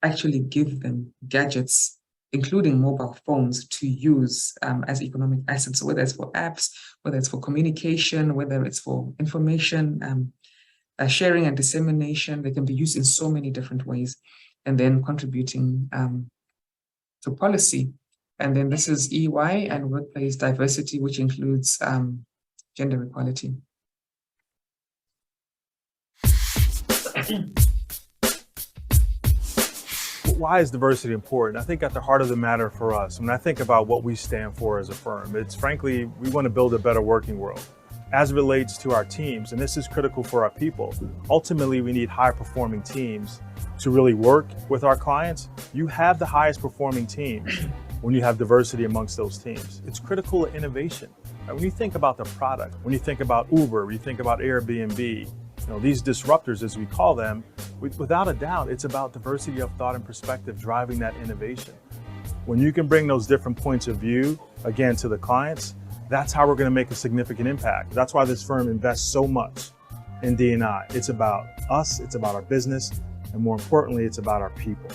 [SPEAKER 1] actually give them gadgets, including mobile phones, to use as economic assets. So whether it's for apps, whether it's for communication, whether it's for information, sharing and dissemination, they can be used in so many different ways, and then contributing to policy. And then this is EY and workplace diversity, which includes gender equality.
[SPEAKER 13] Why is diversity important? I think at the heart of the matter for us, when I think about what we stand for as a firm, it's frankly, we want to build a better working world. As it relates to our teams, and this is critical for our people, ultimately we need high-performing teams to really work with our clients. You have the highest performing teams when you have diversity amongst those teams. It's critical to innovation. When you think about the product, when you think about Uber, when you think about Airbnb, these disruptors, as we call them, without a doubt, it's about diversity of thought and perspective driving that innovation. When you can bring those different points of view, again, to the clients, that's how we're going to make a significant impact. That's why this firm invests so much in D&I. It's about us, it's about our business, and more importantly, it's about our people.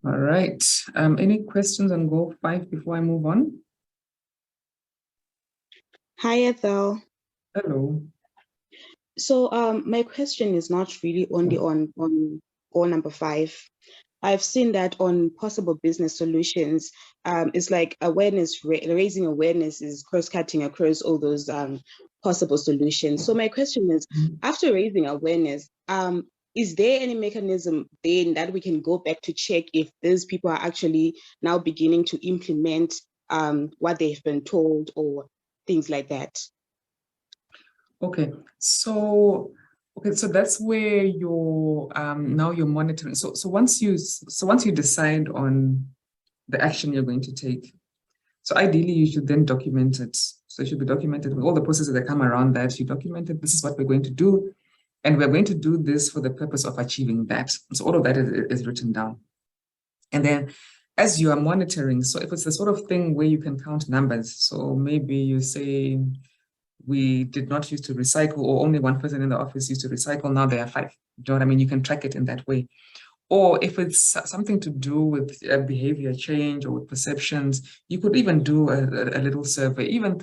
[SPEAKER 1] All right. Any questions on goal 5 before I move on?
[SPEAKER 5] Hi, Ethel.
[SPEAKER 1] Hello.
[SPEAKER 5] So my question is not really only on goal number 5. I've seen that on possible business solutions, it's like awareness, raising awareness is cross-cutting across all those possible solutions. So my question is, after raising awareness, is there any mechanism then that we can go back to check if these people are actually now beginning to implement what they've been told or things like that?
[SPEAKER 1] Okay, so that's where you're now you're monitoring. So once you decide on the action you're going to take, so ideally you should then document it. So it should be documented with all the processes that come around that. You document it. This is what we're going to do, and we're going to do this for the purpose of achieving that. So all of that is written down, and then as you are monitoring, so if it's the sort of thing where you can count numbers, so maybe you say, we did not used to recycle, or only one person in the office used to recycle, now there are 5. You know what I mean? You can track it in that way. Or if it's something to do with behavior change or with perceptions, you could even do a little survey, even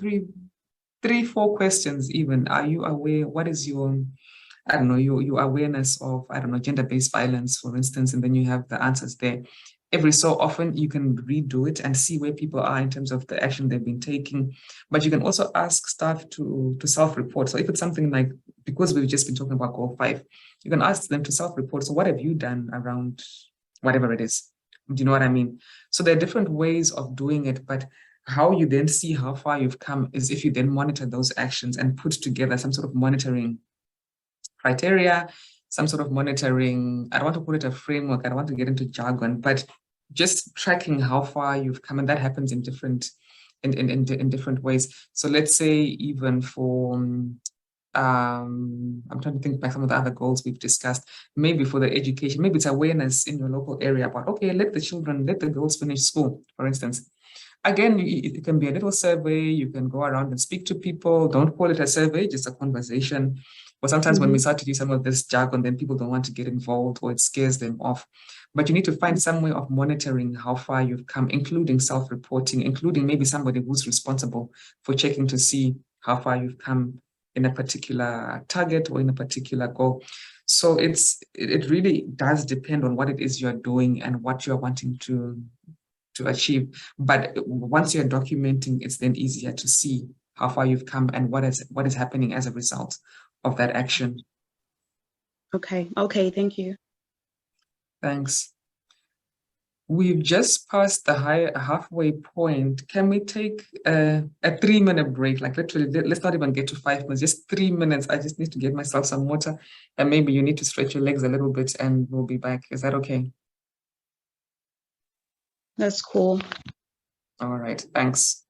[SPEAKER 1] 3-4 questions even. Are you aware? What is your, I don't know, your awareness of, I don't know, gender-based violence, for instance, and then you have the answers there. Every so often, you can redo it and see where people are in terms of the action they've been taking. But you can also ask staff to self-report. So if it's something like, because we've just been talking about goal 5, you can ask them to self-report. So what have you done around whatever it is? Do you know what I mean? So there are different ways of doing it, but how you then see how far you've come is if you then monitor those actions and put together some sort of monitoring criteria, some sort of monitoring, I don't want to call it a framework, I don't want to get into jargon, but just tracking how far you've come, and that happens in different ways. So let's say even for, I'm trying to think back some of the other goals we've discussed, maybe for the education, maybe it's awareness in your local area about, okay, let the girls finish school, for instance. Again, it can be a little survey, you can go around and speak to people, don't call it a survey, just a conversation. But sometimes when we start to do some of this jargon, then people don't want to get involved or it scares them off. But you need to find some way of monitoring how far you've come, including self-reporting, including maybe somebody who's responsible for checking to see how far you've come in a particular target or in a particular goal. So it really does depend on what it is you're doing and what you're wanting to achieve. But once you're documenting, it's then easier to see how far you've come and what is happening as a result of that action.
[SPEAKER 5] Okay, thank you.
[SPEAKER 1] Thanks. We've just passed the halfway point. Can we take a 3-minute break? Like literally, let's not even get to 5 minutes, just 3 minutes. I just need to get myself some water, and maybe you need to stretch your legs a little bit, and we'll be back. Is that okay?
[SPEAKER 5] That's cool.
[SPEAKER 1] All right, thanks.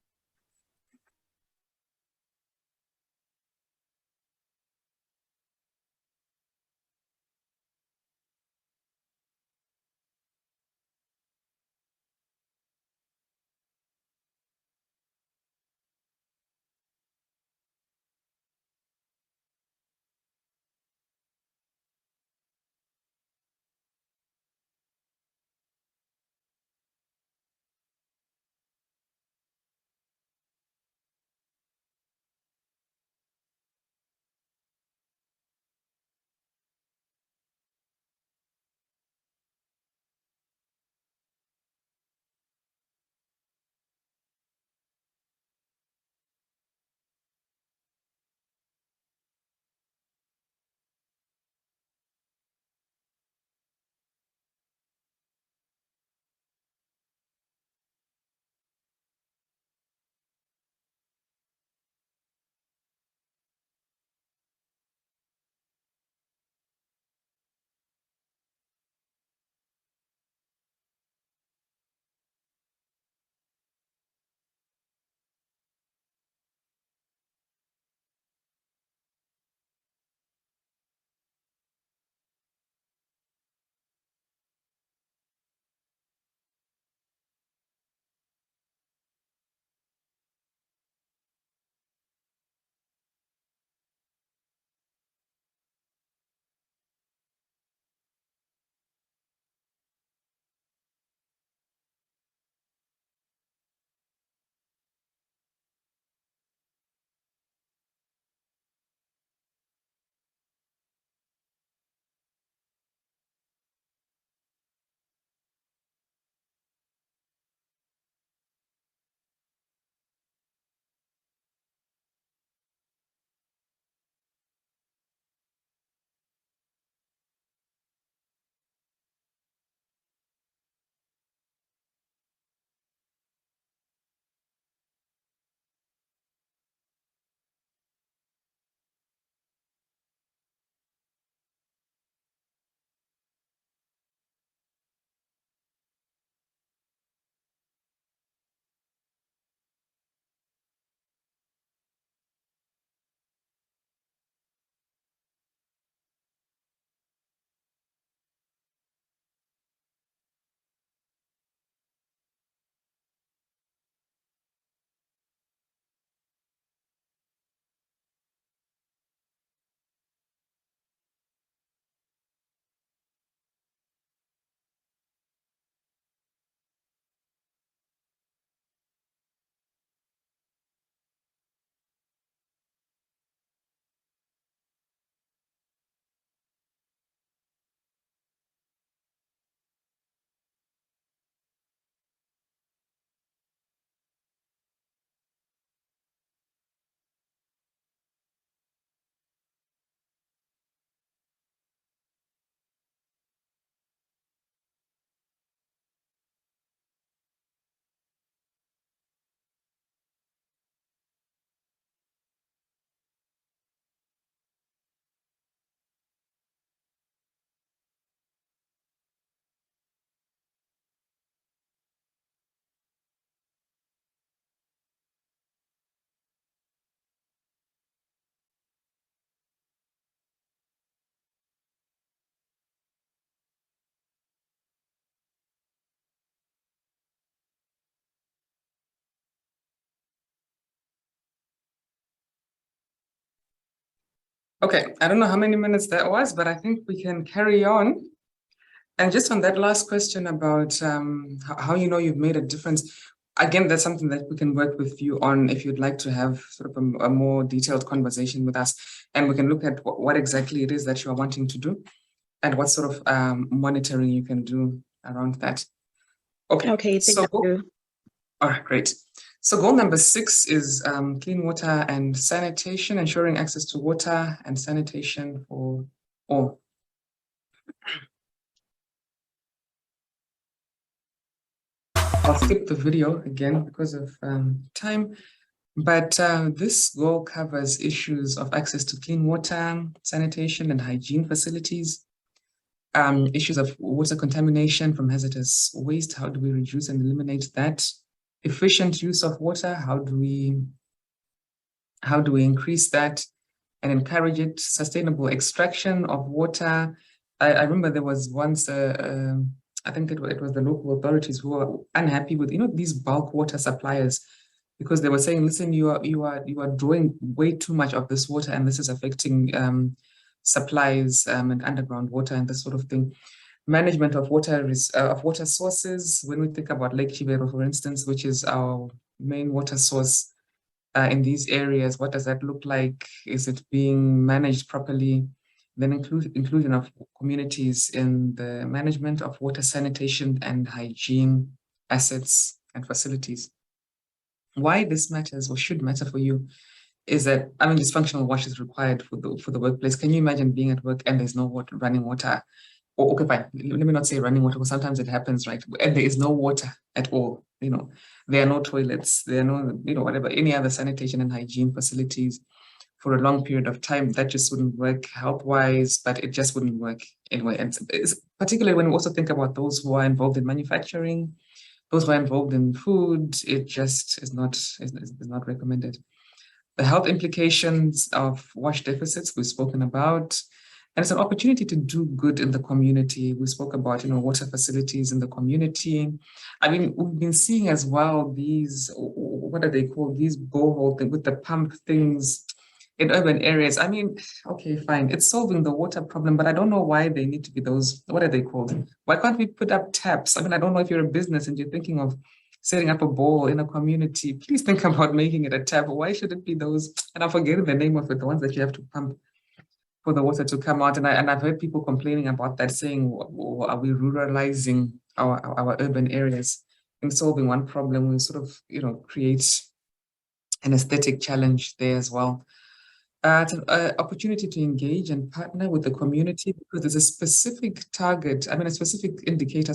[SPEAKER 1] Okay, I don't know how many minutes that was, but I think we can carry on. And just on that last question about how you know you've made a difference, again, that's something that we can work with you on if you'd like to have sort of a more detailed conversation with us. And we can look at what exactly it is that you are wanting to do and what sort of monitoring you can do around that.
[SPEAKER 5] Okay,
[SPEAKER 1] so
[SPEAKER 5] thank you.
[SPEAKER 1] all right, great. So goal number 6 is clean water and sanitation, ensuring access to water and sanitation for all. I'll skip the video again because of time, but this goal covers issues of access to clean water, sanitation and hygiene facilities, issues of water contamination from hazardous waste. How do we reduce and eliminate that? Efficient use of water. How do we increase that and encourage it? Sustainable extraction of water. I remember there was once I think it was the local authorities who were unhappy with these bulk water suppliers, because they were saying, listen, you are drawing way too much of this water, and this is affecting supplies and underground water and this sort of thing. Management of water sources. When we think about Lake Chivero, for instance, which is our main water source in these areas, what does that look like? Is it being managed properly? Then inclusion of communities in the management of water, sanitation and hygiene assets and facilities. Why this matters or should matter for you is that, dysfunctional wash is required for the workplace. Can you imagine being at work and there's no running water? Or, okay, fine, let me not say running water, because sometimes it happens, right? And there is no water at all. There are no toilets, there are no, whatever, any other sanitation and hygiene facilities for a long period of time. That just wouldn't work health-wise, but it just wouldn't work anyway. And particularly when we also think about those who are involved in manufacturing, those who are involved in food, it just is not recommended. The health implications of wash deficits we've spoken about, and it's an opportunity to do good in the community. We spoke about, water facilities in the community. We've been seeing as well these, what are they called? These borehole things with the pump things in urban areas. Okay, fine. It's solving the water problem, but I don't know why they need to be those, what are they called? Why can't we put up taps? I don't know if you're a business and you're thinking of setting up a bowl in a community, please think about making it a tap. Why should it be those? And I'm forgetting the name of it, the ones that you have to pump for the water to come out. And I've heard people complaining about that, saying, are we ruralizing our urban areas? In solving one problem, we sort of, create an aesthetic challenge there as well. It's an opportunity to engage and partner with the community, because there's a specific target, a specific indicator,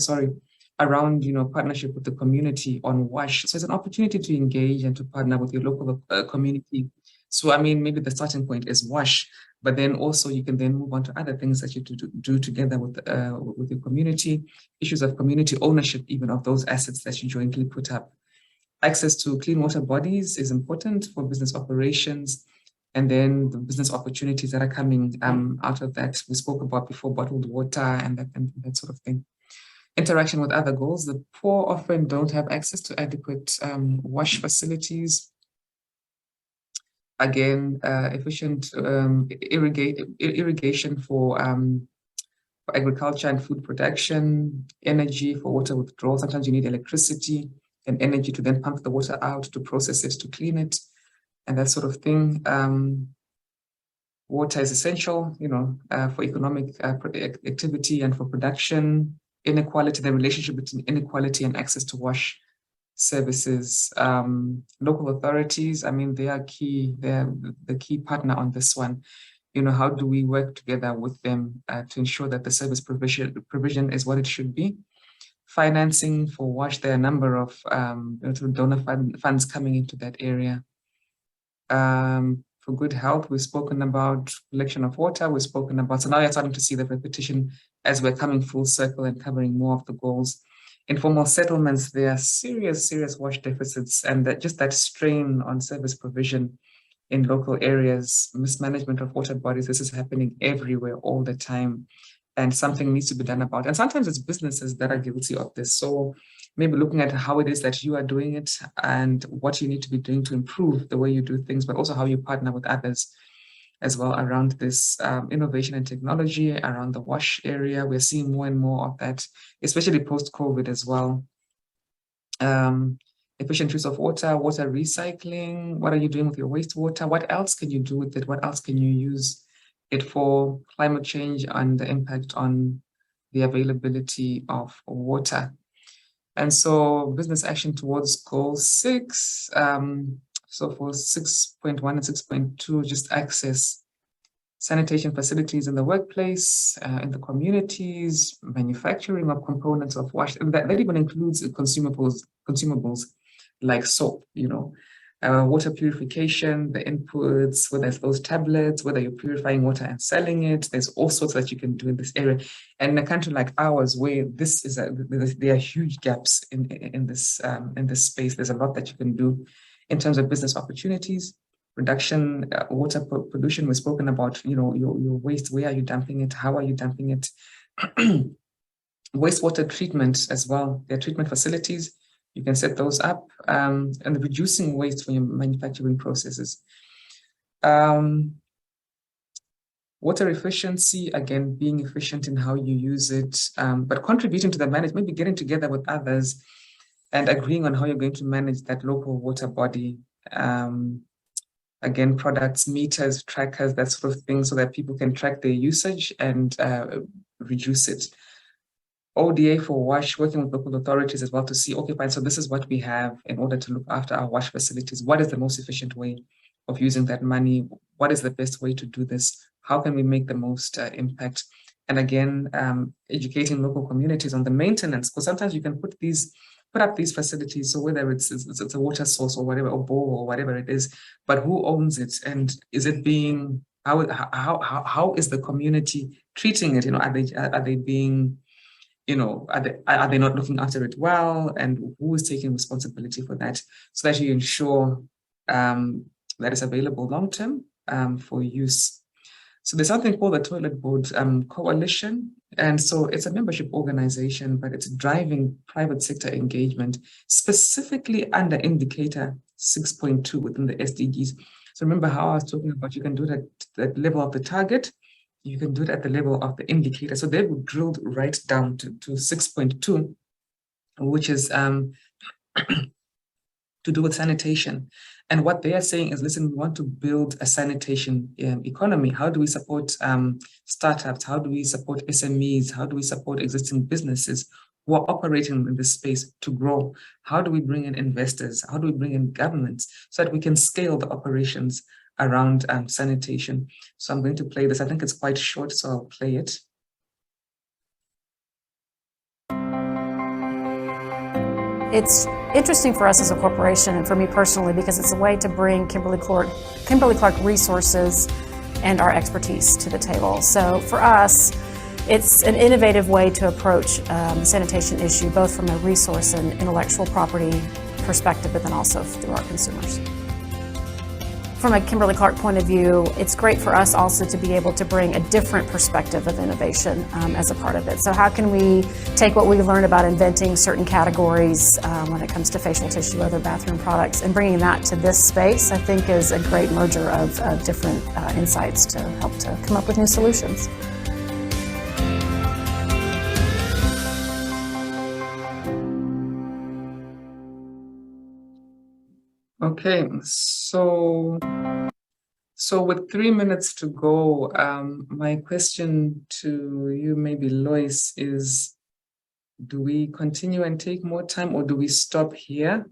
[SPEAKER 1] around, partnership with the community on WASH. So it's an opportunity to engage and to partner with your local community. So, maybe the starting point is WASH, but then also you can then move on to other things that you do together with your community, issues of community ownership, even of those assets that you jointly put up. Access to clean water bodies is important for business operations, and then the business opportunities that are coming out of that. We spoke about before, bottled water and that sort of thing. Interaction with other goals. The poor often don't have access to adequate wash facilities. Again, efficient irrigation for agriculture and food production, energy for water withdrawal. Sometimes you need electricity and energy to then pump the water out, to process it, to clean it, and that sort of thing. Water is essential, for economic activity and for production. Inequality, the relationship between inequality and access to wash services. Local authorities, they are key. They're the key partner on this one. How do we work together with them to ensure that the service provision is what it should be? Financing for WASH, there are a number of donor funds coming into that area. For good health, we've spoken about collection of water, we've spoken about, so now you're starting to see the repetition as we're coming full circle and covering more of the goals. Informal settlements, there are serious wash deficits, and just that strain on service provision in local areas, mismanagement of water bodies. This is happening everywhere all the time, and something needs to be done about it. And sometimes it's businesses that are guilty of this. So maybe looking at how it is that you are doing it and what you need to be doing to improve the way you do things, but also how you partner with others as well around this innovation and technology around the WASH area. We're seeing more and more of that, especially post-COVID as well. Efficient use of water, water recycling. What are you doing with your wastewater? What else can you do with it? What else can you use it for? Climate change and the impact on the availability of water. And so business action towards goal 6. So for 6.1 and 6.2, just access sanitation facilities in the workplace, in the communities, manufacturing of components of wash. That even includes consumables like soap, water purification, the inputs, whether it's those tablets, whether you're purifying water and selling it. There's all sorts that you can do in this area. And in a country like ours, where this is there are huge gaps in this space. There's a lot that you can do in terms of business opportunities, reduction, water pollution. We've spoken about, your waste. Where are you dumping it? How are you dumping it? Wastewater treatment as well. There are treatment facilities. You can set those up, and reducing waste from your manufacturing processes. Water efficiency, again, being efficient in how you use it, but contributing to the management, maybe getting together with others and agreeing on how you're going to manage that local water body. Again, products, meters, trackers, that sort of thing, so that people can track their usage and reduce it. ODA for WASH, working with local authorities as well to see, okay, fine, so this is what we have in order to look after our WASH facilities. What is the most efficient way of using that money? What is the best way to do this? How can we make the most impact? And again, educating local communities on the maintenance, because sometimes you can put up these facilities, so whether it's a water source or whatever, or bore or whatever it is, but who owns it? And is it being, how is the community treating it? Are they being, are they not looking after it well? And who is taking responsibility for that, so that you ensure that it's available long-term for use. So there's something called the Toilet Board Coalition. And so it's a membership organization, but it's driving private sector engagement, specifically under indicator 6.2 within the SDGs. So remember how I was talking about, you can do it at the level of the target, you can do it at the level of the indicator. So they've drilled right down to 6.2, which is to do with sanitation. And what they are saying is, listen, we want to build a sanitation economy. How do we support startups? How do we support SMEs? How do we support existing businesses who are operating in this space to grow? How do we bring in investors? How do we bring in governments so that we can scale the operations around sanitation? So I'm going to play this. I think it's quite short, so I'll play it.
[SPEAKER 14] It's interesting for us as a corporation and for me personally because it's a way to bring Kimberly-Clark resources and our expertise to the table. So for us, it's an innovative way to approach the sanitation issue, both from a resource and intellectual property perspective, but then also through our consumers. From a Kimberly-Clark point of view, it's great for us also to be able to bring a different perspective of innovation as a part of it. So how can we take what we learned about inventing certain categories when it comes to facial tissue, other bathroom products, and bringing that to this space, I think is a great merger of different insights to help to come up with new solutions.
[SPEAKER 1] Okay, so with 3 minutes to go, my question to you, maybe Lois, is do we continue and take more time, or do we stop here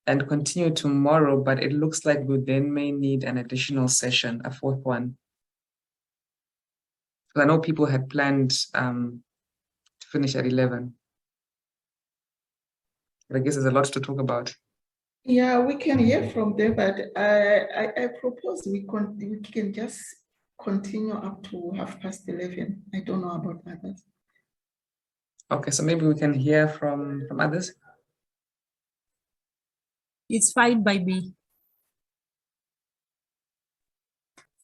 [SPEAKER 1] and continue tomorrow? But it looks like we then may need an additional session, a fourth one. I know people had planned to finish at 11. But I guess there's a lot to talk about.
[SPEAKER 7] Yeah, we can hear from them, but I propose we can just continue up to 11:30. I don't know about others.
[SPEAKER 1] Okay, so maybe we can hear from others.
[SPEAKER 15] It's fine by me.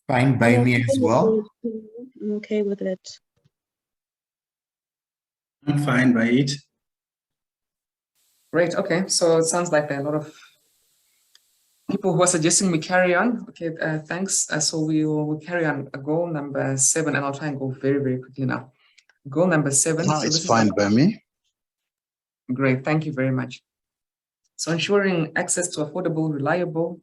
[SPEAKER 16] Fine by me as well.
[SPEAKER 5] I'm okay with it.
[SPEAKER 16] I'm fine by it.
[SPEAKER 1] Great, okay, so it sounds like there are a lot of people who are suggesting we carry on. Okay, thanks. So we will carry on. Goal number 7, and I'll try and go very, very quickly now. Goal number 7.
[SPEAKER 17] No, it's fine by me.
[SPEAKER 1] Great, thank you very much. So ensuring access to affordable, reliable,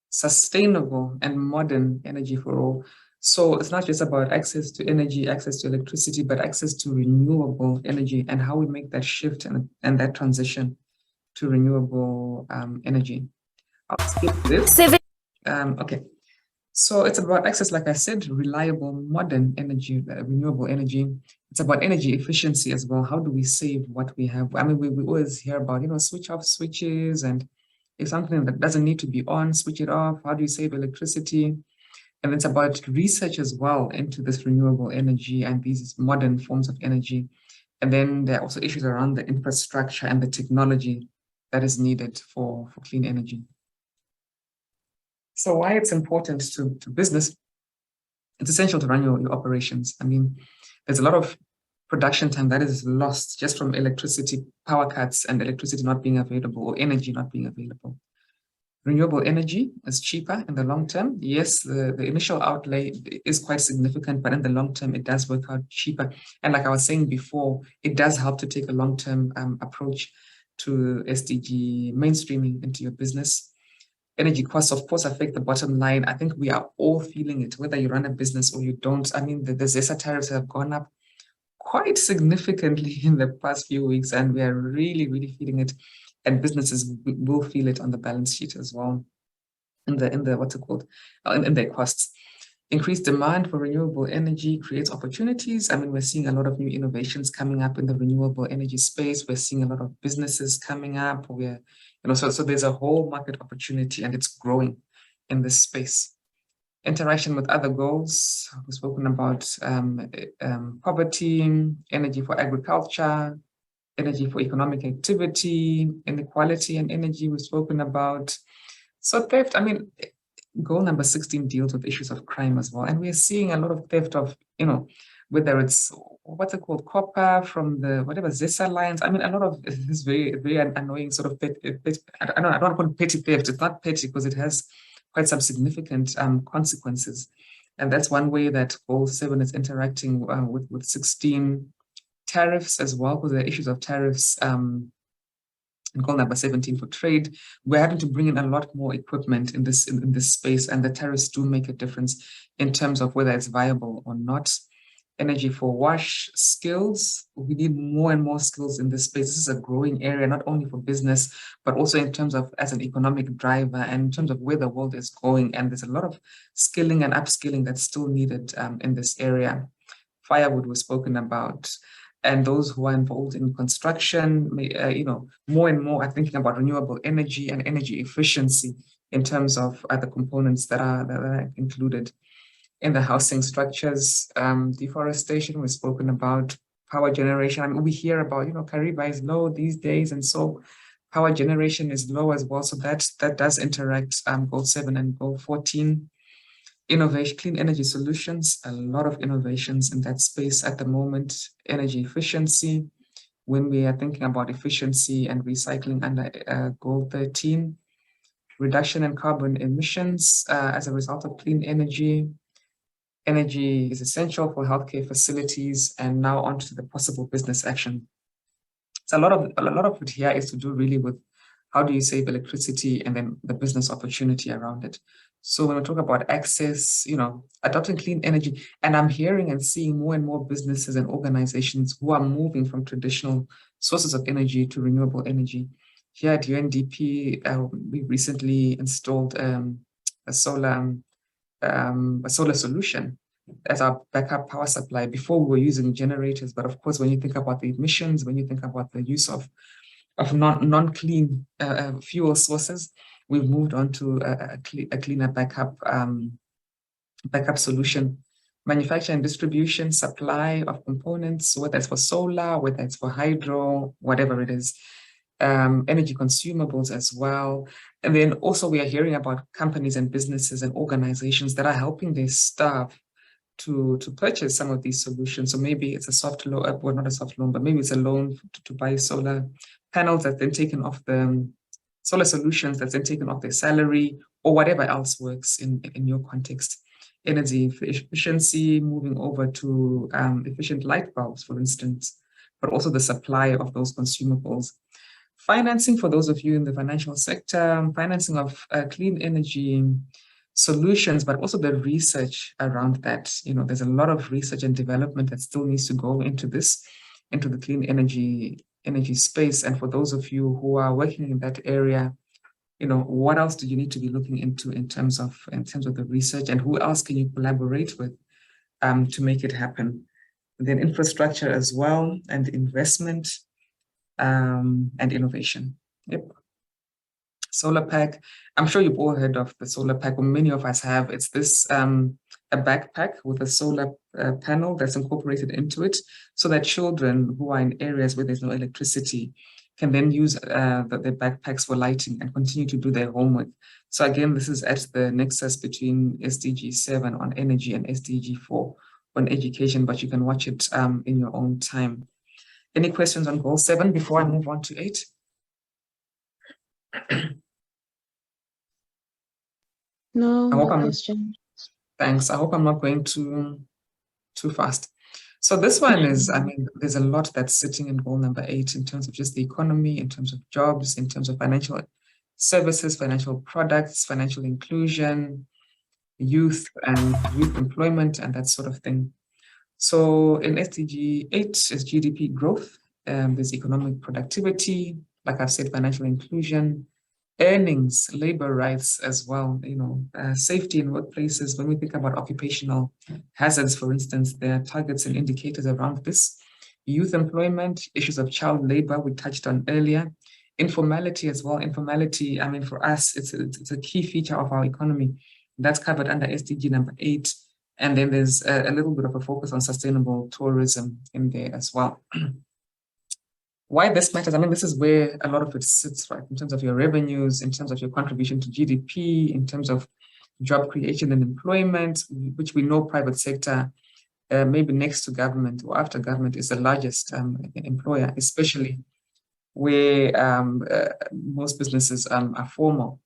[SPEAKER 1] sustainable, and modern energy for all. So it's not just about access to energy, access to electricity, but access to renewable energy and how we make that shift and that transition to renewable energy. I'll skip this. Okay. So it's about access, like I said, reliable, modern energy, renewable energy. It's about energy efficiency as well. How do we save what we have? I mean, we always hear about, switch off switches, and if something that doesn't need to be on, switch it off. How do you save electricity? And it's about research as well into this renewable energy and these modern forms of energy. And then there are also issues around the infrastructure and the technology that is needed for clean energy. So why it's important to business, it's essential to run your operations. I mean, there's a lot of production time that is lost just from electricity, power cuts, and electricity not being available or energy not being available. Renewable energy is cheaper in the long term. Yes, the initial outlay is quite significant, but in the long term, it does work out cheaper. And like I was saying before, it does help to take a long-term approach to SDG mainstreaming into your business. Energy costs, of course, affect the bottom line. I think we are all feeling it, whether you run a business or you don't. I mean, the ZESA tariffs have gone up quite significantly in the past few weeks, and we are really, really feeling it. And businesses will feel it on the balance sheet as well, in the what's it called, in their costs. Increased demand for renewable energy creates opportunities. I mean, we're seeing a lot of new innovations coming up in the renewable energy space. We're seeing a lot of businesses coming up. So there's a whole market opportunity, and it's growing in this space. Interaction with other goals. We've spoken about poverty, energy for agriculture, energy for economic activity, inequality and energy we've spoken about. So theft, I mean, goal number 16 deals with issues of crime as well. And we're seeing a lot of theft of, whether it's, what's it called, copper from the, whatever, ZESA lines. I mean, a lot of this very, very annoying sort of, I don't want to call it petty theft. It's not petty because it has quite some significant consequences. And that's one way that goal 7 is interacting with 16. Tariffs as well, because there are issues of tariffs in goal number 17 for trade. We're having to bring in a lot more equipment in this space, and the tariffs do make a difference in terms of whether it's viable or not. Energy for wash skills. We need more and more skills in this space. This is a growing area, not only for business, but also in terms of as an economic driver and in terms of where the world is going. And there's a lot of skilling and upskilling that's still needed in this area. Firewood was spoken about. And those who are involved in construction, more and more are thinking about renewable energy and energy efficiency in terms of other components that are included in the housing structures. Deforestation, we've spoken about. Power generation, I mean, we hear about, Kariba is low these days, and so power generation is low as well. So that does interact, goal 7 and goal 14. Innovation, clean energy solutions, a lot of innovations in that space at the moment. Energy efficiency, when we are thinking about efficiency and recycling under goal 13. Reduction in carbon emissions as a result of clean energy. Energy is essential for healthcare facilities, and now onto the possible business action. So a lot of it here is to do really with how do you save electricity and then the business opportunity around it. So when we talk about access, adopting clean energy, and I'm hearing and seeing more and more businesses and organizations who are moving from traditional sources of energy to renewable energy. Here at UNDP, we recently installed a solar solution as our backup power supply. Before we were using generators, but of course, when you think about the emissions, when you think about the use of non-clean fuel sources, we've moved on to a cleaner backup solution. Manufacture and distribution, supply of components, whether it's for solar, whether it's for hydro, whatever it is. Energy consumables as well. And then also we are hearing about companies and businesses and organizations that are helping their staff to purchase some of these solutions. So maybe it's a soft loan, well, not a soft loan, but maybe it's a loan to buy solar panels that's then taken off the solar solutions that's then taken off their salary, or whatever else works in your context. Energy efficiency, moving over to efficient light bulbs, for instance, but also the supply of those consumables. Financing, for those of you in the financial sector, financing of clean energy solutions, but also the research around that. There's a lot of research and development that still needs to go into this, into the clean energy space. And for those of you who are working in that area, what else do you need to be looking into in terms of the research, and who else can you collaborate with to make it happen? And then infrastructure as well, and investment and innovation. Yep. Solar pack. I'm sure you've all heard of the solar pack, or many of us have. It's this a backpack with a solar panel that's incorporated into it, so that children who are in areas where there's no electricity can then use their backpacks for lighting and continue to do their homework. So again, this is at the nexus between SDG 7 on energy and SDG 4 on education, but you can watch it in your own time. Any questions on goal 7 before I move on to 8?
[SPEAKER 5] No question.
[SPEAKER 1] Thanks. I hope I'm not going too fast. So this one is, there's a lot that's sitting in goal number 8 in terms of just the economy, in terms of jobs, in terms of financial services, financial products, financial inclusion, youth and youth employment, and that sort of thing. So in SDG 8 is GDP growth, there's economic productivity, like I've said, financial inclusion, earnings, labor rights as well, safety in workplaces. When we think about occupational hazards, for instance, there are targets and indicators around this. Youth employment, issues of child labor, we touched on earlier. Informality as well. Informality, for us, it's a key feature of our economy. That's covered under SDG number 8. And then there's a little bit of a focus on sustainable tourism in there as well. Why this matters, this is where a lot of it sits, right? In terms of your revenues, in terms of your contribution to GDP, in terms of job creation and employment, which we know private sector, maybe next to government or after government, is the largest employer, especially where most businesses are formal.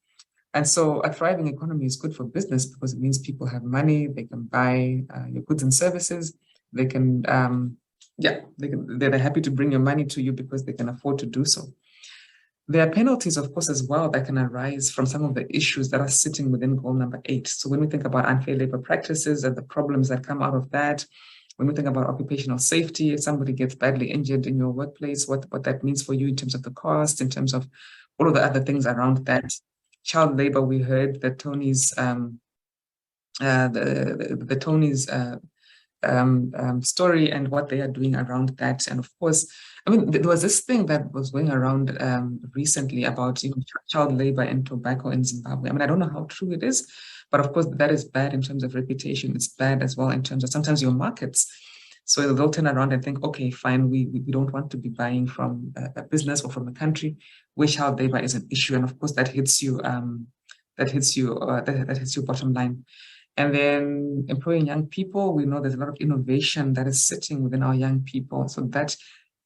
[SPEAKER 1] And so a thriving economy is good for business because it means people have money, they can buy your goods and services, they can, they're happy to bring your money to you because they can afford to do so. There are penalties, of course, as well that can arise from some of the issues that are sitting within goal number 8. So when we think about unfair labor practices and the problems that come out of that, when we think about occupational safety, if somebody gets badly injured in your workplace, what that means for you in terms of the cost, in terms of all of the other things around that. Child labor, we heard that Tony's story and what they are doing around that. And of course, there was this thing that was going around recently about child labor and tobacco in Zimbabwe. I don't know how true it is, but of course that is bad in terms of reputation. It's bad as well in terms of sometimes your markets. So they'll turn around and think, okay, fine, we don't want to be buying from a business or from a country where child labor is an issue, and of course that hits you. That hits your bottom line. And then employing young people, we know there's a lot of innovation that is sitting within our young people, so that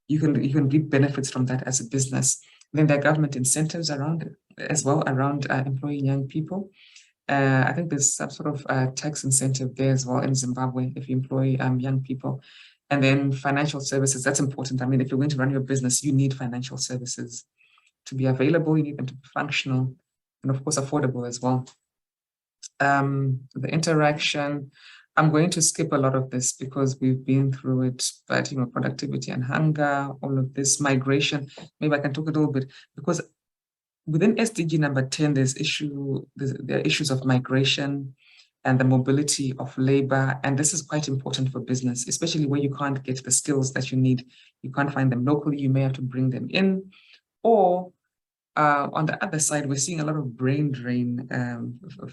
[SPEAKER 1] you can reap benefits from that as a business. And then there are government incentives around it as well, around employing young people. I think there's some sort of tax incentive there as well in Zimbabwe if you employ young people. And then financial services, that's important. If you're going to run your business, you need financial services to be available, you need them to be functional, and of course affordable as well. The interaction, I'm going to skip a lot of this because we've been through it, but productivity and hunger, all of this, migration, maybe I can talk a little bit, because within SDG number 10, there are issues of migration and the mobility of labor, and this is quite important for business, especially where you can't get the skills that you need. You can't find them locally, you may have to bring them in, or on the other side, we're seeing a lot of brain drain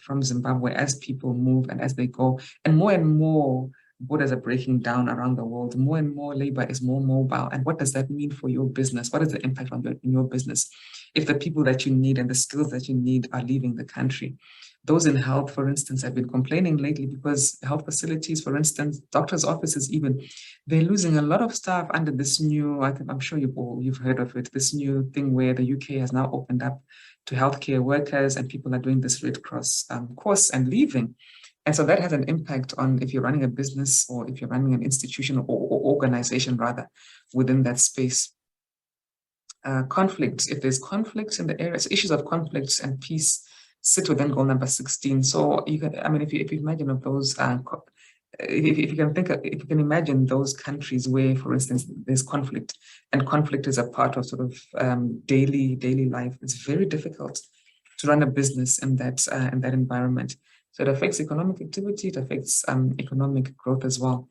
[SPEAKER 1] from Zimbabwe as people move and as they go. And more borders are breaking down around the world. More and more labor is more mobile. And what does that mean for your business? What is the impact on your business if the people that you need and the skills that you need are leaving the country? Those in health, for instance, have been complaining lately because health facilities, for instance, doctors' offices even, they're losing a lot of staff under this new, I'm sure you've heard of it, this new thing where the UK has now opened up to healthcare workers and people are doing this Red Cross course and leaving. And so that has an impact on if you're running a business or if you're running an institution or organization rather within that space. Conflicts, if there's conflicts in the areas, issues of conflicts and peace sit within goal number 16. So you can, I mean, if you imagine of those, if you can imagine those countries where, for instance, there's conflict, and conflict is a part of sort of daily life, it's very difficult to run a business in that environment. So it affects economic activity, it affects economic growth as well.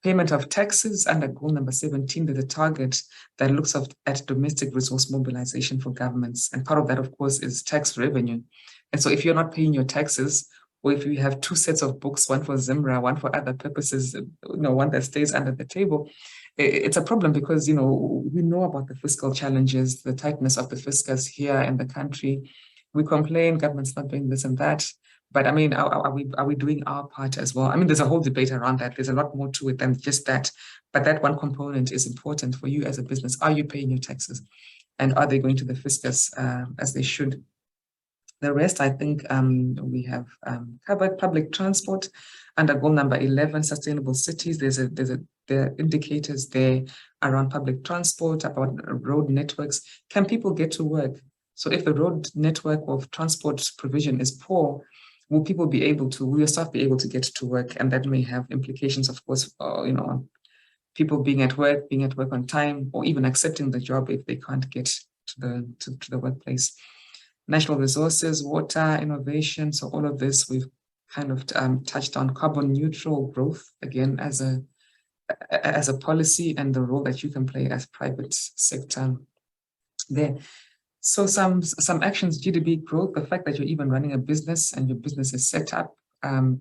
[SPEAKER 1] Payment of taxes under goal number 17, there's a target that looks at domestic resource mobilization for governments. And part of that, of course, is tax revenue. And so if you're not paying your taxes, or if you have two sets of books, one for Zimra, one for other purposes, one that stays under the table, it's a problem because, we know about the fiscal challenges, the tightness of the fiscus here in the country. We complain, government's not doing this and that. But I mean, are we doing our part as well? I mean, there's a whole debate around that. There's a lot more to it than just that. But that one component is important for you as a business. Are you paying your taxes? And are they going to the fiscus as they should? The rest, I think, we have covered. Public transport under goal number 11, sustainable cities. There are indicators there around public transport, about road networks. Can people get to work? So if the road network of transport provision is poor, will your staff be able to get to work? And that may have implications, of course, on people being at work on time, or even accepting the job if they can't get to the workplace. Natural resources, water, innovation. So all of this, we've kind of touched on. Carbon neutral growth, again, as a policy, and the role that you can play as private sector there. So some actions, GDP growth, the fact that you're even running a business and your business is set up,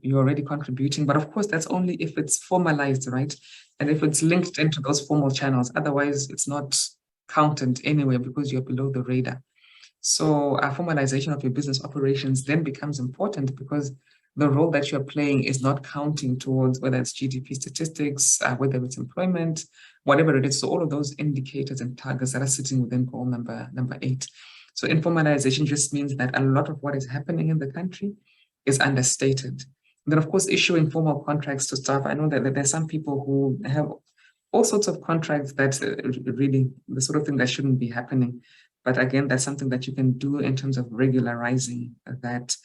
[SPEAKER 1] you're already contributing. But of course, that's only if it's formalized, right? And if it's linked into those formal channels. Otherwise, it's not counted anywhere because you're below the radar. So a formalization of your business operations then becomes important, because the role that you're playing is not counting towards whether it's GDP statistics, whether it's employment, whatever it is. So all of those indicators and targets that are sitting within goal number 8. So informalization just means that a lot of what is happening in the country is understated. And then, of course, issuing formal contracts to staff. I know that there's some people who have all sorts of contracts that really the sort of thing that shouldn't be happening. But again, that's something that you can do in terms of regularizing that.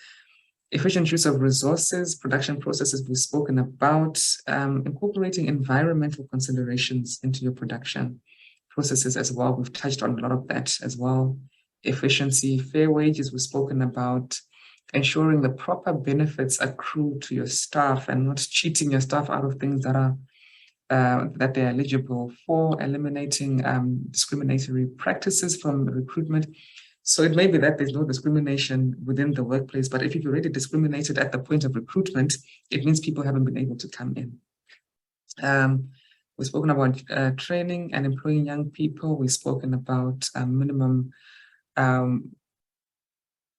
[SPEAKER 1] Efficient use of resources, production processes we've spoken about, incorporating environmental considerations into your production processes as well. We've touched on a lot of that as well. Efficiency, fair wages we've spoken about, ensuring the proper benefits accrue to your staff and not cheating your staff out of things that are that they're eligible for, eliminating discriminatory practices from recruitment. So it may be that there's no discrimination within the workplace, but if you've already discriminated at the point of recruitment, it means people haven't been able to come in. We've spoken about training and employing young people. We've spoken about minimum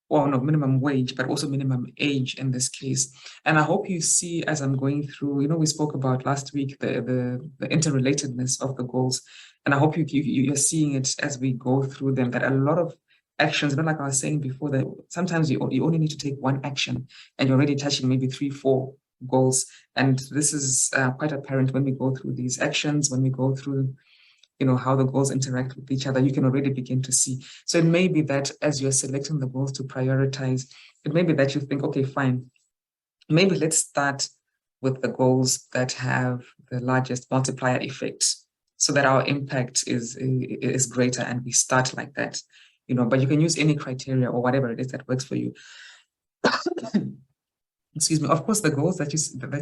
[SPEAKER 1] wage, but also minimum age in this case. And I hope you see, as I'm going through, we spoke about last week, the interrelatedness of the goals. And I hope you're seeing it as we go through them, that a lot of actions, like I was saying before, that sometimes you only need to take one action and you're already touching maybe 3-4 goals. And this is quite apparent when we go through these actions, when we go through how the goals interact with each other. You can already begin to see. So it may be that as you're selecting the goals to prioritize, it may be that you think, okay, fine, maybe let's start with the goals that have the largest multiplier effect, so that our impact is greater, and we start like that. But you can use any criteria or whatever it is that works for you. Excuse me. Of course, the goals that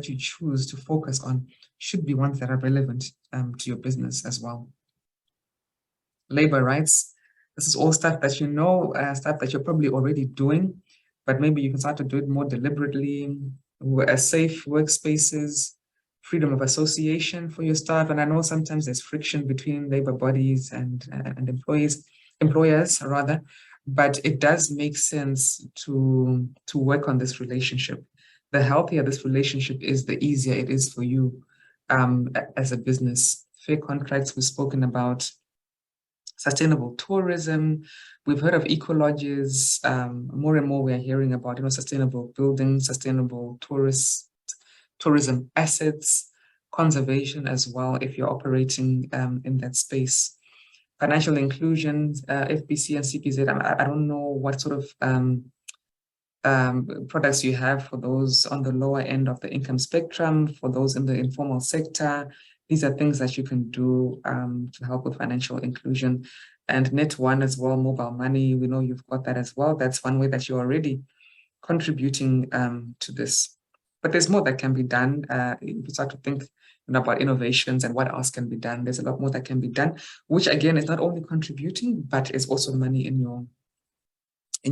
[SPEAKER 1] you choose to focus on should be ones that are relevant to your business as well. Labor rights. This is all stuff that stuff that you're probably already doing, but maybe you can start to do it more deliberately. Safe workspaces, freedom of association for your staff. And I know sometimes there's friction between labor bodies and employers rather, but it does make sense to work on this relationship. The healthier this relationship is, the easier it is for you as a business. Fair contracts, we've spoken about. Sustainable tourism, we've heard of eco-lodges. More and more we are hearing about sustainable buildings, sustainable tourism assets, conservation as well, if you're operating in that space. Financial inclusion, FBC and CPZ, I don't know what sort of products you have for those on the lower end of the income spectrum, for those in the informal sector. These are things that you can do to help with financial inclusion. And Net One as well, mobile money, we know you've got that as well. That's one way that you're already contributing to this. But there's more that can be done. If you start to think about innovations and what else can be done, there's a lot more that can be done, which again is not only contributing, but is also money in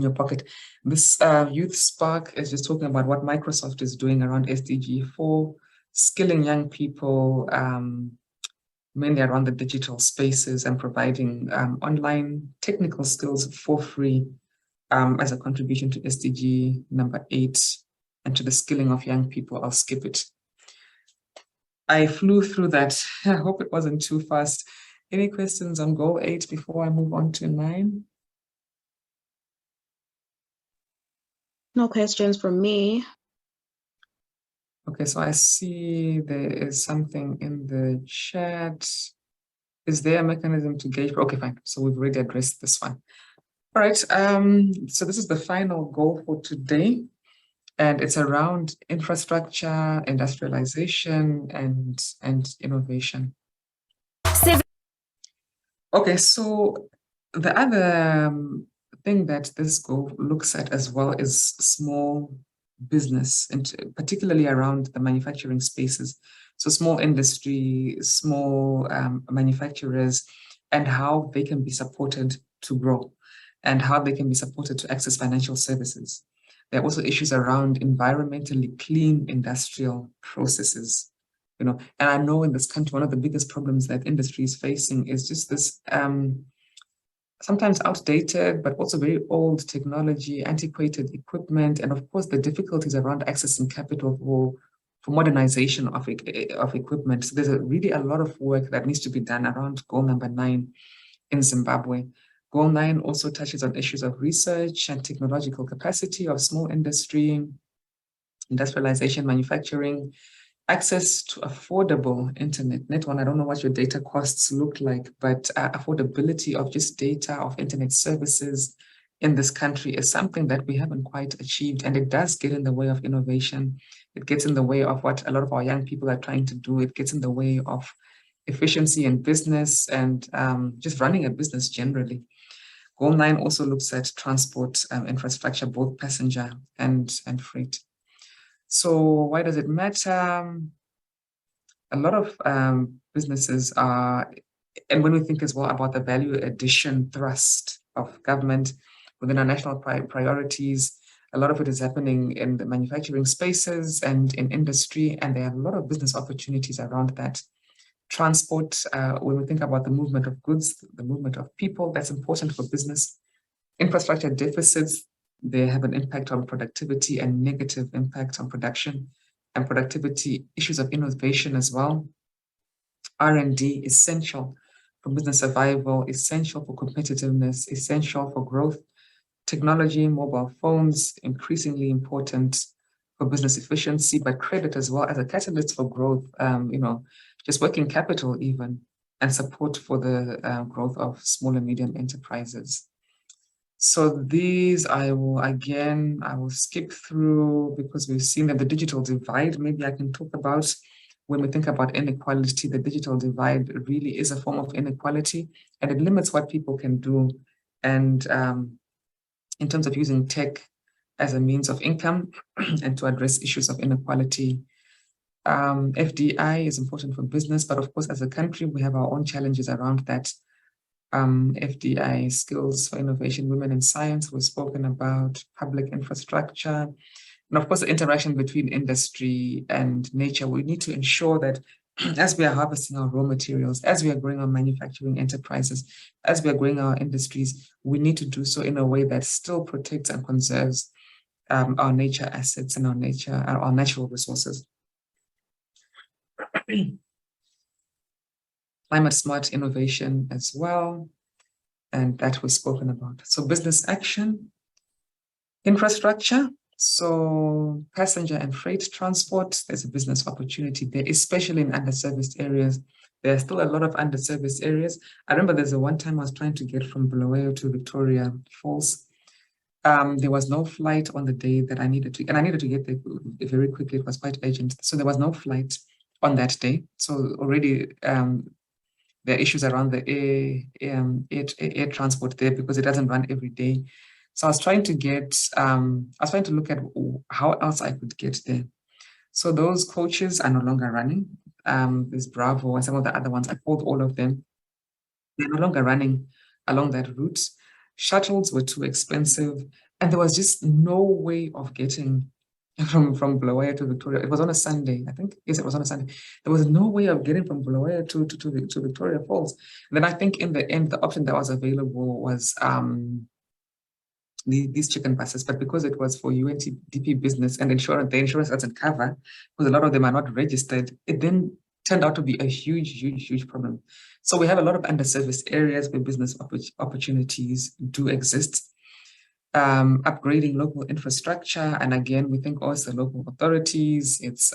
[SPEAKER 1] your pocket. This Youth Spark is just talking about what Microsoft is doing around SDG 4, skilling young people, mainly around the digital spaces and providing online technical skills for free as a contribution to SDG number 8 and to the skilling of young people. I'll skip it. I flew through that. I hope it wasn't too fast. Any questions on goal 8 before I move on to 9?
[SPEAKER 5] No questions from me.
[SPEAKER 1] Okay, so I see there is something in the chat. Is there a mechanism to gauge? Okay, fine. So we've already addressed this one. All right, so this is the final goal for today, and it's around infrastructure, industrialization, and innovation. Okay, so the other thing that this goal looks at as well is small business, and particularly around the manufacturing spaces. So small industry, small manufacturers, and how they can be supported to grow, and how they can be supported to access financial services. There are also issues around environmentally clean industrial processes. And I know in this country, one of the biggest problems that industry is facing is just this sometimes outdated, but also very old technology, antiquated equipment, and of course the difficulties around accessing capital for modernization of equipment. So there's really a lot of work that needs to be done around goal number 9 in Zimbabwe. Goal 9 also touches on issues of research and technological capacity of small industry, industrialization, manufacturing, access to affordable internet. Net One, I don't know what your data costs look like, but affordability of just data, of internet services in this country is something that we haven't quite achieved, and it does get in the way of innovation. It gets in the way of what a lot of our young people are trying to do. It gets in the way of efficiency in business and just running a business generally. Goal 9 also looks at transport infrastructure, both passenger and freight. So why does it matter? A lot of businesses are, and when we think as well about the value addition thrust of government within our national priorities, a lot of it is happening in the manufacturing spaces and in industry, and there are a lot of business opportunities around that. Transport, when we think about the movement of goods, the movement of people, that's important for business. Infrastructure deficits, they have an impact on productivity and negative impact on production and productivity. Issues of innovation as well. R&D, essential for business survival, essential for competitiveness, essential for growth. Technology, mobile phones, increasingly important for business efficiency, but credit as well as a catalyst for growth, just working capital even, and support for the growth of small and medium enterprises. So these I will skip through because we've seen that the digital divide, maybe I can talk about when we think about inequality. The digital divide really is a form of inequality, and it limits what people can do. And in terms of using tech as a means of income and to address issues of inequality. FDI is important for business, but of course, as a country, we have our own challenges around that. FDI, skills for innovation, women in science, we've spoken about, public infrastructure, and of course, the interaction between industry and nature. We need to ensure that as we are harvesting our raw materials, as we are growing our manufacturing enterprises, as we are growing our industries, we need to do so in a way that still protects and conserves our nature assets and our natural resources. Climate smart innovation as well, and that was spoken about. So business action, infrastructure, so passenger and freight transport, there's a business opportunity there, especially in underserviced areas. There are still a lot of underserviced areas. I remember there's a one time I was trying to get from Bulawayo to Victoria Falls. There was no flight on the day that I needed to, and I needed to get there very quickly. It was quite urgent. So there was no flight on that day. So already there are issues around the air transport there because it doesn't run every day. So I was trying to look at how else I could get there. So those coaches are no longer running. There's Bravo and some of the other ones. I called all of them. They're no longer running along that route. Shuttles were too expensive, and there was just no way of getting from Bulawayo to Victoria. It was on a Sunday, I think. Yes, it was on a Sunday. There was no way of getting from Bulawayo to Victoria Falls. And then I think in the end, the option that was available was these chicken buses, but because it was for UNDP business and the insurance doesn't cover, because a lot of them are not registered, it then turned out to be a huge problem. So we have a lot of underserviced areas where business opportunities do exist. Upgrading local infrastructure, and again, we think also local authorities, it's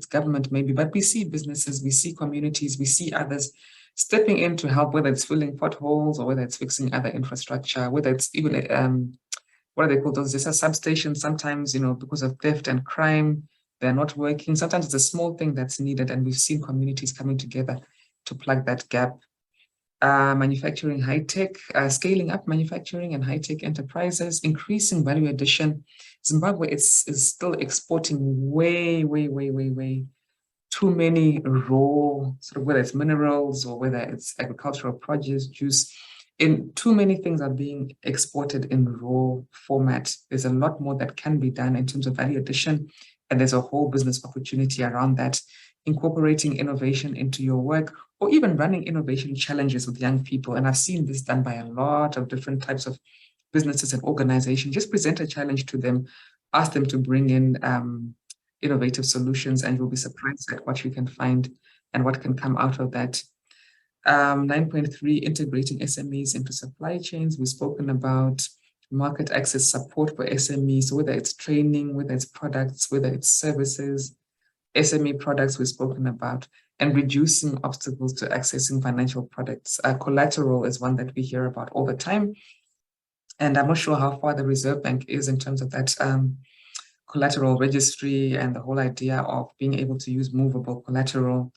[SPEAKER 1] government maybe, but we see businesses, we see communities, we see others stepping in to help, whether it's filling potholes or whether it's fixing other infrastructure, whether it's even what are they called? Those substations. Sometimes, because of theft and crime, they're not working. Sometimes it's a small thing that's needed, and we've seen communities coming together to plug that gap. Manufacturing high-tech, scaling up manufacturing and high-tech enterprises, increasing value addition. Zimbabwe is still exporting way too many raw, sort of whether it's minerals or whether it's agricultural produce, juice. Too many things are being exported in raw format. There's a lot more that can be done in terms of value addition, and there's a whole business opportunity around that. Incorporating innovation into your work, or even running innovation challenges with young people. And I've seen this done by a lot of different types of businesses and organizations. Just present a challenge to them, ask them to bring in innovative solutions, and you'll be surprised at what you can find and what can come out of that. 9.3, integrating SMEs into supply chains. We've spoken about market access support for SMEs, whether it's training, whether it's products, whether it's services. SME products we've spoken about, and reducing obstacles to accessing financial products. Collateral is one that we hear about all the time. And I'm not sure how far the Reserve Bank is in terms of that collateral registry and the whole idea of being able to use movable collateral.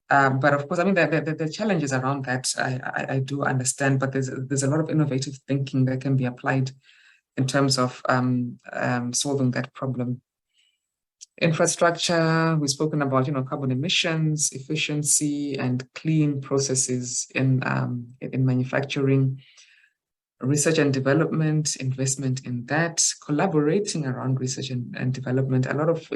[SPEAKER 1] But of course, I mean, the challenges around that, I do understand, but there's a lot of innovative thinking that can be applied in terms of solving that problem. Infrastructure, we've spoken about, carbon emissions, efficiency, and clean processes in manufacturing. Research and development, investment in that, collaborating around research and development. A lot of,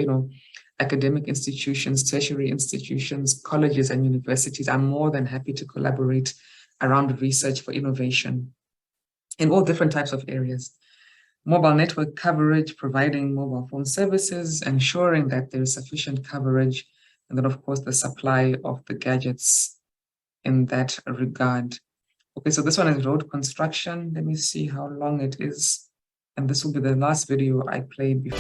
[SPEAKER 1] academic institutions, tertiary institutions, colleges and universities are more than happy to collaborate around research for innovation in all different types of areas. Mobile network coverage, providing mobile phone services, ensuring that there is sufficient coverage, and then of course the supply of the gadgets in that regard. Okay, so this one is road construction. Let me see how long it is. And this will be the last video I play before.